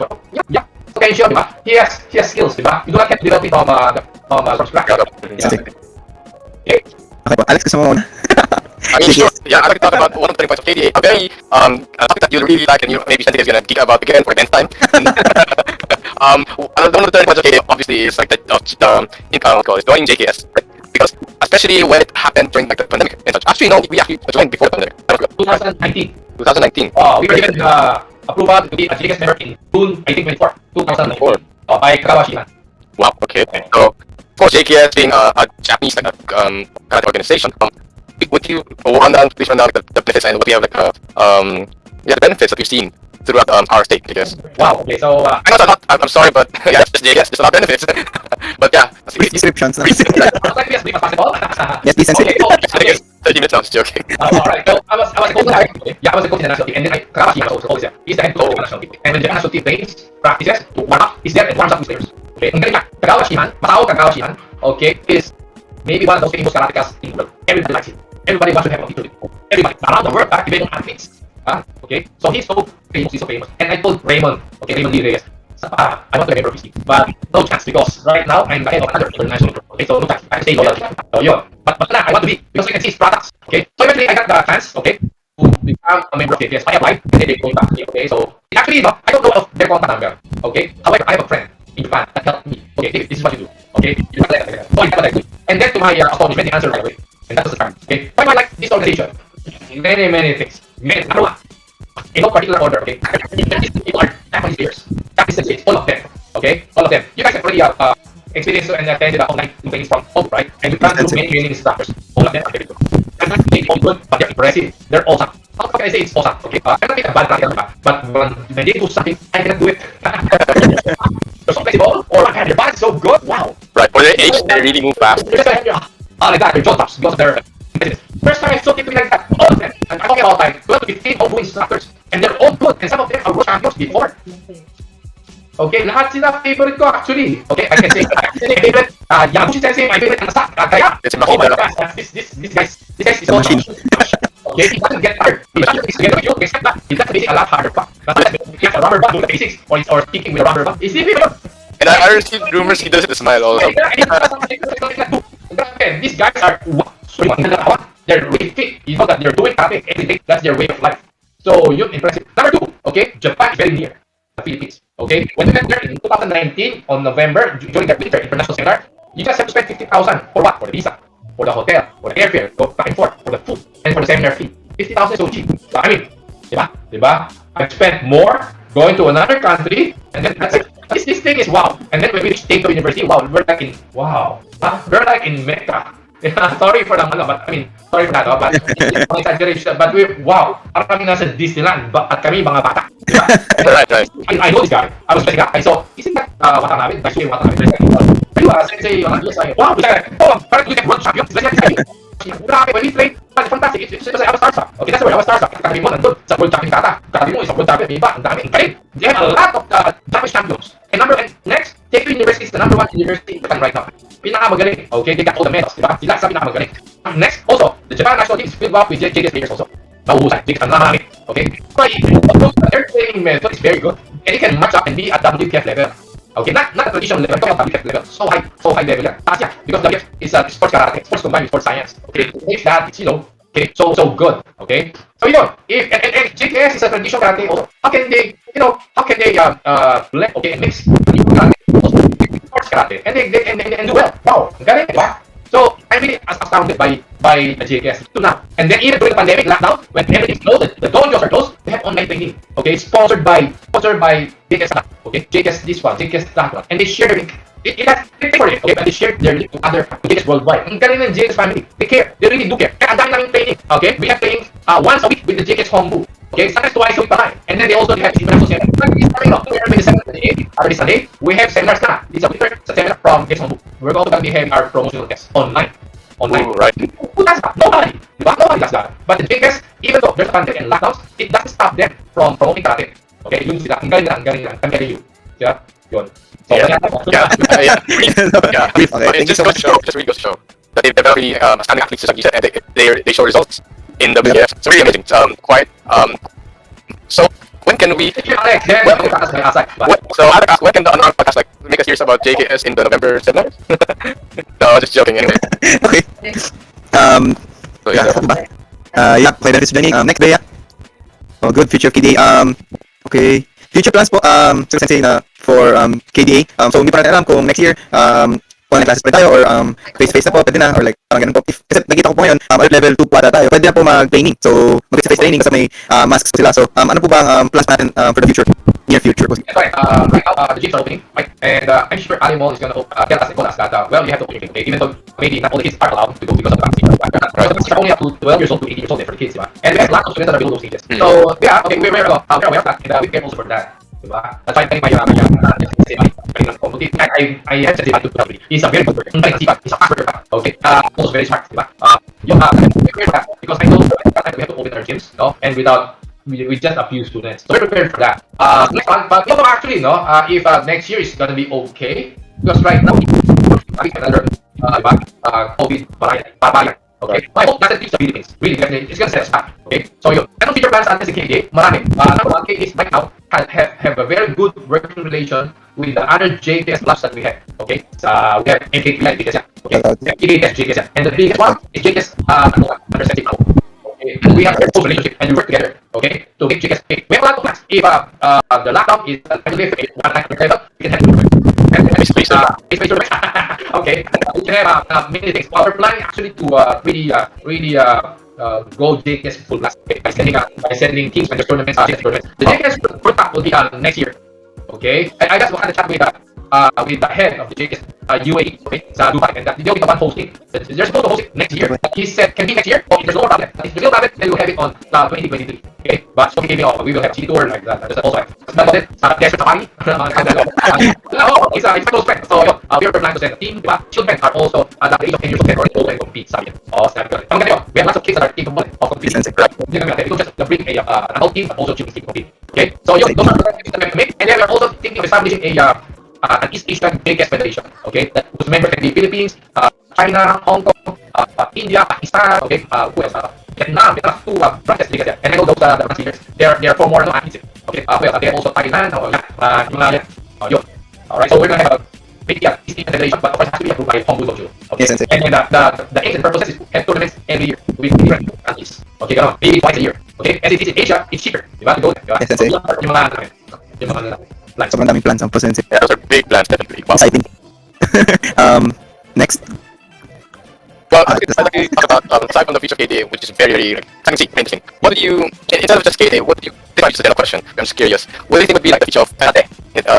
Speaker 4: Yeah. Potential, di ba? He has skills, di ba? You do not get to develop it from scratch.
Speaker 1: Sige.
Speaker 4: Okay.
Speaker 1: Okay po. Alex, gusto mo muna?
Speaker 2: I mean, sure. Yeah, I'd like to talk about one of the turning points of KDA. A very a topic that you really like, and maybe Sensei is gonna geek about again for 10th time. One of the turning points of KDA obviously is like the joining JKS, right? Because especially when it happened during like the pandemic and such. Actually, no, we actually joined before the pandemic.
Speaker 4: 2019.
Speaker 2: 2019.
Speaker 4: We were given approval to be a JKS member in June, I think, 2019. By Kagawa Shihan.
Speaker 2: Wow. Okay. So, of course, JKS being a Japanese like karate organization, would you please run down like, the benefits and what we have like the benefits that we've seen throughout our state, I guess.
Speaker 4: Wow. Okay. So
Speaker 2: I know it's a lot. I'm sorry, but yeah, it's just JKS. There's a lot of benefits. But yeah,
Speaker 1: Brief descriptions.
Speaker 4: like as brief as possible.
Speaker 1: Yes, please, Sensei.
Speaker 4: Okay. So,
Speaker 2: I think it's 30 minutes. I was joking.
Speaker 4: Alright, so I was a coach there. Okay. Yeah, I was a coach in the national team, and then Kagawa Shihan was also coach there. He's the head coach of the national team. And when the national team plays, practices, to warm up, he's there and warms up his players. Okay, ang galing niya. Kagawa Shihan, okay, is maybe one of those famous karatekas in the world. Everybody likes it. Everybody wants to have a teacher. Everybody around the world, even athletes. Okay, so he's so famous. And I told Raymond Lee Reyes, I want to be a member of his team, but no chance because right now I'm the head of another international group. Okay, so no chance. I have to stay loyal. So yun. But I want to be because we can see his products. Okay, so eventually I got the chance. Okay, to become a member of JKS. I applied and then they contact me. Okay, so actually no, I don't know of their contact number. Okay, however I have a friend in Japan that helped me. Okay, this is what you do. Okay, you got that. So you got that. And then to my astonishment, the answer right away. And that was the start. Okay, why do I like this organization? Many things. Number one, in no particular order. Okay, these people are Japanese players. Japanese senseis, all of them. Okay, all of them. You guys have already experienced and attended online trainings from all, right? And you've gone through many training instructors. All of them are very good. I'm not saying all good, but they're impressive. They're awesome. How can I say it's awesome? Okay, I'm not making a bad practice, but when they do something, I cannot do it. They're so flexible, or their body's so good. Wow.
Speaker 2: Right. For their age, they really move fast.
Speaker 4: They're just like that. They're jaw tops because of their first time I saw people like that. All of them. And I'm talking about like 12 to 15 all instructors, and they're all good. And some of them are world champions before. Okay, lahat sila favorite ko actually. Okay, I can say favorite. Yabushi Sensei, my favorite. Kaya. Oh my gosh, this guy is so machine. Okay, he doesn't get tired. He doesn't together with you. Except that he does the basic a lot harder. He has a rubber band doing the basics, or speaking with a rubber band. Is he favorite?
Speaker 2: And I received rumors he does it with a smile also.
Speaker 4: These guys are they're really fit. You know that they're doing karate every day. That's their way of life. So you're impressive. Number two, okay, Japan is very near the Philippines. Okay, when we went there in 2019 on November during the winter international seminar, you just have to spend 50,000 for what? For the visa, for the hotel, for the airfare, go back and forth, for the food, and for the seminar fee. 50,000 is so cheap. So, I mean, diba? I've spent more going to another country, and then that's it. This thing is wow. And then when we reached Tokyo University, wow, we're like in Mecca. Sorry for the but I mean, sorry for that, but exaggeration. But wow, parang kami nasa Disneyland, at kami mga bata. Diba?
Speaker 2: Right.
Speaker 4: I know this guy. I was like, I saw, isn't that Watanabe? Daisuke Watanabe. Sensei, wow, parang we get world champions. Grabe, when we played, fantastic. It's I was starstruck. Okay, that's the word. I was starstruck. Katabi mo nandun sa world champion kata. Katabi mo isang world champion, iba, ang dami. They have a lot of Japanese champions. And next, Tokyo University is the number one university in Japan right now. Pinakamagaling. Okay, they got all the medals, diba? Sila sa pinakamagaling. Next, also, the Japan national team is filled up with JKS players also. Nauhusay, JKS ang marami. Okay? So, their training method is very good. And it can match up and be at WPF level. Okay, not the traditional level, talking about WF level. So high level yan. Taas yan. Because WF is sports karate, sports combined with sports science. Okay, it makes that, it's, okay, so good. Okay, so if and JKS is a traditional karate also, how can they blend, okay, and mix traditional karate also with sports karate, and they do well. Wow, galing, diba? So I'm really astounded by the JKS to now. And then even during the pandemic lockdown, when everything's closed, the dojos are closed, they have online training. Okay, sponsored by JKS. Okay, JKS this one, JKS that one, and they share their link. It has they pay for it, okay, but they share their link to other JKS worldwide. Ang galing ng JKS family. They care. They really do care. Kaya ang dami namin training. Okay, we have training once a week with the JKS Hombu. Okay, sometimes twice a week pa. And then they also have international seminars. Every Sunday, we have seminars na. It's a winter seminar from JKS Hombu. We're also going to be having our promotional tests online.
Speaker 2: Ooh, right.
Speaker 4: Who does that? Nobody. Diba? Nobody does that. But the JKS, even though there's a pandemic and lockdowns, it doesn't stop them from promoting karate. Okay, yun sila. Ang galing lang. Ang galing yun. Diba? Yun. So,
Speaker 2: Yeah.
Speaker 1: Okay, thank you so much.
Speaker 2: Just really goes to show that they're very outstanding athletes, just like you said, and they show results in the WF. It's really amazing. It's so when can we? So Alex, when can the Unarmed podcast make a series about JKS in the November seminar? No, just joking. Anyway.
Speaker 1: Okay.
Speaker 2: So yeah.
Speaker 1: Yeah, okay, that is Jenny. Next day, yeah. Oh, good future KDA. Okay. Future plans po, so Sensei for KDA. So hindi pa natin alam kung next year online classes pa tayo or face-to-face na po, pwede na, or like parang ganun po. Kasi nakita ko po ngayon, level 2 pa tayo, pwede na po mag-training. So mag-face-to-face training kasi may masks po sila. So ano po ba ang plans natin for the future? Near future po.
Speaker 4: Right now, the gyms are opening, right? And I'm sure Animal is going to tell us that, well, you have to open your gym, okay? Even though maybe not all the kids are allowed to go because of the vaccine. So the vaccines are only up to 12 years old to 18 years old for the kids, diba? And we have lots of students that are below those ages. So, yeah, okay, we're aware of that, and we can also for that. Diba? That's why I have said it. He's a very good worker. He's a fast worker. Okay. Also very smart. Diba? Because I know that we have to open our gyms, no? And with just a few students. So we're prepared for that. Next one, but actually, no, if next year is gonna be okay, because right now, another COVID variant. Okay. I hope that reach the Philippines. Really, definitely, it's gonna set us back. Okay. So yun. Anong future plans natin sa KDA? Marami. Number one, KDA right now have a very good working relation with the other JKS clubs that we have. Okay. We have MKT JKS. Okay. KDA JKS. And the biggest one is JKS under Sensei. Okay. We have a close relationship and we work together. Okay. To make JKS big. We have a lot of plans. If the lockdown is one time per level, we can have okay. We can have many things. Our plan actually to really go JKS full blast, okay, by sending teams when there's tournaments. The JKS World Cup will be next year. Okay. I just had a chat with the head of the JKS UAE, okay, sa Dubai, and they'll be the one hosting. They're supposed to host it next year. He said, can be next year. Okay, there's no problem. If there's no problem, then we'll have it on 2023. Okay, but so he gave me we will have a city tour like that. That's also about it. Desert Safari. It's a close friend. So we are planning to send a team. Children are also at the age of 10 years old or older and compete. Sabi niya. We have lots of kids that are capable of competing. We don't just bring an adult team, but also children's team compete. Okay, so those are the things that we have to make. And then we are also thinking of establishing an East Asian JKS Federation, okay, that whose members can be Philippines, China, Hong Kong, India, Pakistan, okay, who else? Vietnam, two branches JKS, and I know those the branch leaders, they are for more athletes, okay, well, they have also Thailand, yun. Alright, so we're gonna have a East Asian Federation, but of course it has to be approved by Hong Kong Dojo, okay,
Speaker 1: Yes,
Speaker 4: and then the aims and purposes is have tournaments every year with different countries, okay, maybe twice a year, okay, as it is in Asia, it's cheaper, diba, to go there, diba?
Speaker 1: Yes, Sensei.
Speaker 4: Yung mga plans.
Speaker 1: Sobrang daming plans po, Sensei.
Speaker 2: Yeah, those are big plans, definitely. Wow.
Speaker 1: Exciting. Next.
Speaker 2: Well, I'd like to talk about aside from the future of KDA, which is very interesting. What do you, instead of just KDA, what do you? This might be just a general question. I'm just curious. What do you think would be like the future of karate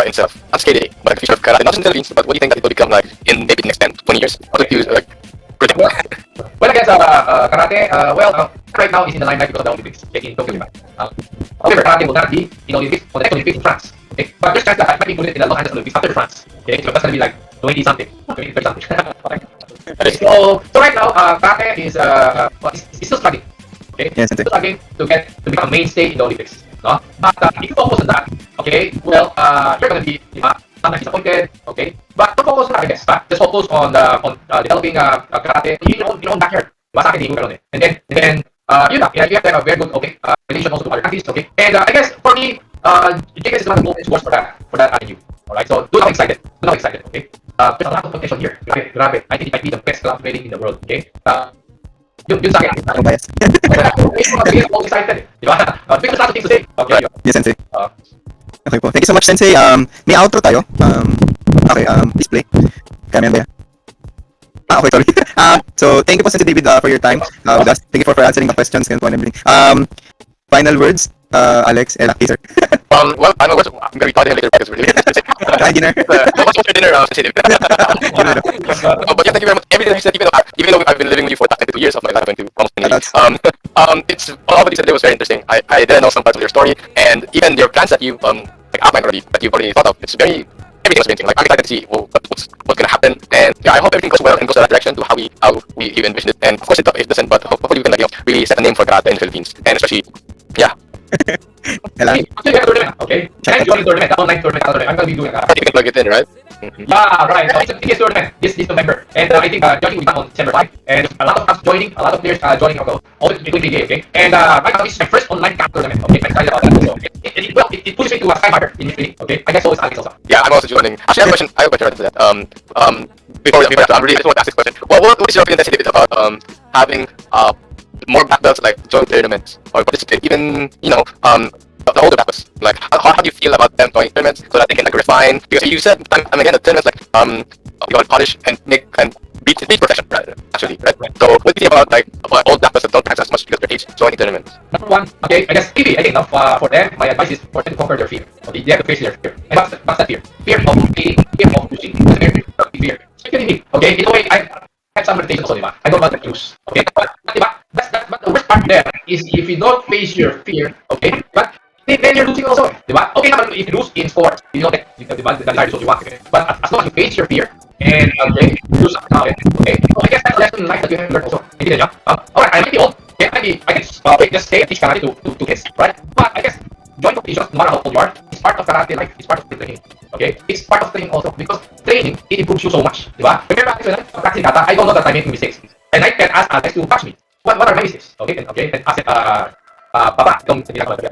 Speaker 2: itself? Not just KDA, but like the future of karate, not just in the Philippines, but what do you think that it will become like in maybe the next 10, 20 years? What do you like? Predict?
Speaker 4: Well, I guess karate, right now is in the limelight because of the Olympics, okay, in Tokyo, however, karate will not be in Olympics for the next Olympics in France. Okay, but there's chance that I might be included in the Los Angeles Olympics after France. Okay, so that's gonna be like 20 something, 30 something. Okay. So right now, karate is still struggling. Okay,
Speaker 1: Yes,
Speaker 4: still struggling to become a mainstay in the Olympics. No, but if you focus on that, okay, well, you're gonna be sometimes disappointed. Okay, but don't focus on that, I guess. Just focus on developing karate in your own backyard. Diba, sa akin, hindi ko ganun eh. And then you have to have a very good relation also to other countries. Okay, and I guess for me, JKS is one of the most source for that avenue. Alright, so do not excited. Do not excited, okay? There's a lot of potential here. Grabe. I think it might be the best club wedding in the world, okay? Yun sa akin.
Speaker 1: Ako bias.
Speaker 4: Okay, I'm all excited. Di ba? Because lots of things to say. Okay.
Speaker 1: Yes, Sensei. Okay po. Thank you so much, Sensei. May outro tayo. Okay, display. Kaya yan ba yan? Okay, sorry. So, thank you po, Sensei David, for your time with us. Thank you for answering the questions and everything. Final words, Alex and Aki, sir.
Speaker 2: Well, I'm gonna be talking later because we're really
Speaker 1: Hi, dinner.
Speaker 2: What's your dinner, Sensei? But yeah, thank you very much. Everything you said, even though I've been living with you for 22 years of my life, going to almost 20 years, it's all of what you said was very interesting. I didn't know some parts of your story, and even your plans that you like outlined already, that you've already thought of. It's very everything was interesting. Like I'm excited to see what's gonna happen, and yeah, I hope everything goes well and goes in that direction to how we even envisioned it. And of course it doesn't, but hopefully we can like really set a name for karate in the Philippines, and especially yeah.
Speaker 1: Hello.
Speaker 4: Okay. Can I join the tournament? The online tournament. I'm gonna be doing
Speaker 2: I think you can plug it in, right?
Speaker 4: Yeah, right. So it's a biggest tournament this November, and I think joining will be done on December 5. And a lot of us joining, a lot of players joining also. All including the okay. And right now this is my first online camp tournament. Okay, I'm excited about that. So it pushes me to a sky higher in this training. Okay, I guess so is Alex also.
Speaker 2: Yeah, I'm also joining. Actually, I have a question right to that. Before that, I just want to ask this question. What is your opinion, David, about having more black belts like join tournaments or participate, even the older black belts? Like, how do you feel about them joining tournaments so that they can like refine? Because you said, again, the tournaments like you want to polish and make and beat profession, right? Actually, right? So, what do you think about like old black belts that don't practice as much because of their age joining tournaments?
Speaker 4: Number one, okay, I guess maybe again, for them, my advice is for them to conquer their fear. Okay, they have to face their fear. And what's that fear? Fear of competing, fear of losing. It's a very big fear. Especially me. Okay, in a way, I have some limitations also, diba? I don't want to lose. Okay, but the worst part there is if you don't face your fear, okay, but then you're losing also, diba? Okay, naman if you lose in sports, you know that the desire is what you want, okay? But as long as you face your fear and okay, lose okay, so I guess that's a lesson in life that you have to learn also. Maybe then, alright, I might be old, okay, I can just stay and teach karate to kids, right? But I guess join competitions, no matter how old you are, it's part of karate life, it's part of training, okay? It's part of training also because training it improves you so much, diba? Remember when I'm practicing kata, I don't know that I'm making mistakes, and I can ask Alex to catch me. What are my mistakes? Okay, and ask it, Papa, don't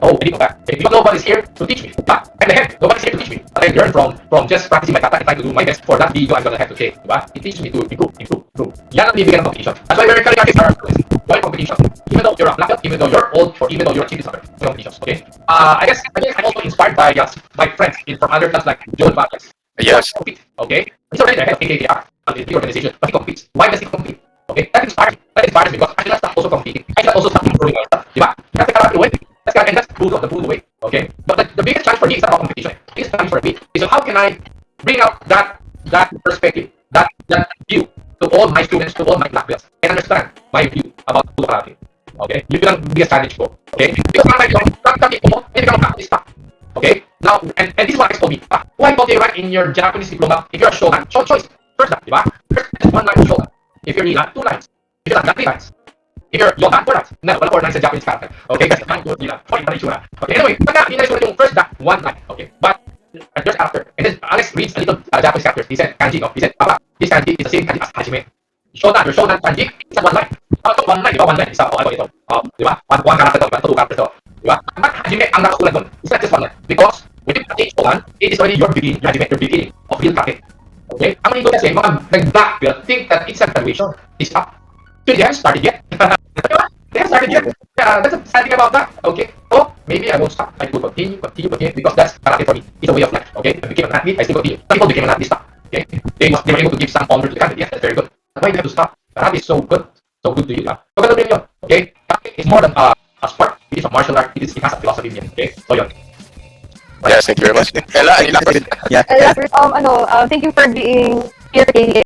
Speaker 4: oh, I didn't know that. Okay, because nobody's here to teach me. But I'm the head. Nobody's here to teach me. But I learn from just practicing my kata and trying to do my best for that video I'm gonna have to take. Diba? It teaches me to improve. Yan ang bibigyan ng competition. That's why we're encouraging our kids to join competition. Even though you're a black belt, even though you're old, or even though you're a chief instructor, competitions. Okay. I guess I'm also inspired by my friends from other clubs like Joel Vargas.
Speaker 2: Yes.
Speaker 4: Compete. Okay. He's already the head of KKR, the organization, but he competes. Why does he compete? Okay, that inspires me. That inspires me because I should start also competing. I should also start improving myself. Diba? That's the karate way. And that's the way. Okay? But the biggest challenge for me is not about competition. The biggest challenge for me is how can I bring out that perspective, that view to all my students, to all my black belts, and understand my view about karate. Okay? Yun ang biggest challenge ko. Okay? Because hindi ka practice pa. Okay? Now, and this is what I told me. Why don't you write in your Japanese diploma, if you're a shogun, choice. First lang, diba? First, one line shogun. If you're Nilan, 2 lines. If you're not 3 lines. If you're Yogan, 4 lines. No, wala 4 lines sa Japanese character. Okay, kasi 1, 2, 3 lang. Sorry, mali sura. Okay, anyway, pagka inayos yung first dot, 1 line. Okay, but just after. And then Alex reads a little Japanese characters. He said kanji, no? He said, Papa, this kanji is the same kanji as Hajime. Shodan, your Shodan kanji, it's at 1 line. So 1 line, diba? 1 line. Isa, ito. Diba? One character to, 2 characters to. Diba? But Hajime, ang nakasulat dun. It's not just 1 line. Because when you practice Shodan, it is already your beginning, Hajime, your beginning of real karate. Okay? Ang mga kasi, mga nag-black belt think that it's a graduation. It's up. So they haven't started yet. They haven't started yet. That's a sad thing about that. Okay? So, maybe I won't stop. I will continue, because that's karate for me. It's a way of life. Okay? I became an athlete, I still continue. Some people became an athlete, stop. Okay? They were able to give some honor to the karate. Yes, that's very good. But why do you have to stop? Karate is so good. So good to you. So, ganun rin yun. Okay? Karate is more than a sport. It is a martial art. It has a philosophy in it. Okay? So, yun.
Speaker 2: Yes, thank you very much. Ella, any last question?
Speaker 1: Yeah.
Speaker 5: First, thank you for being here today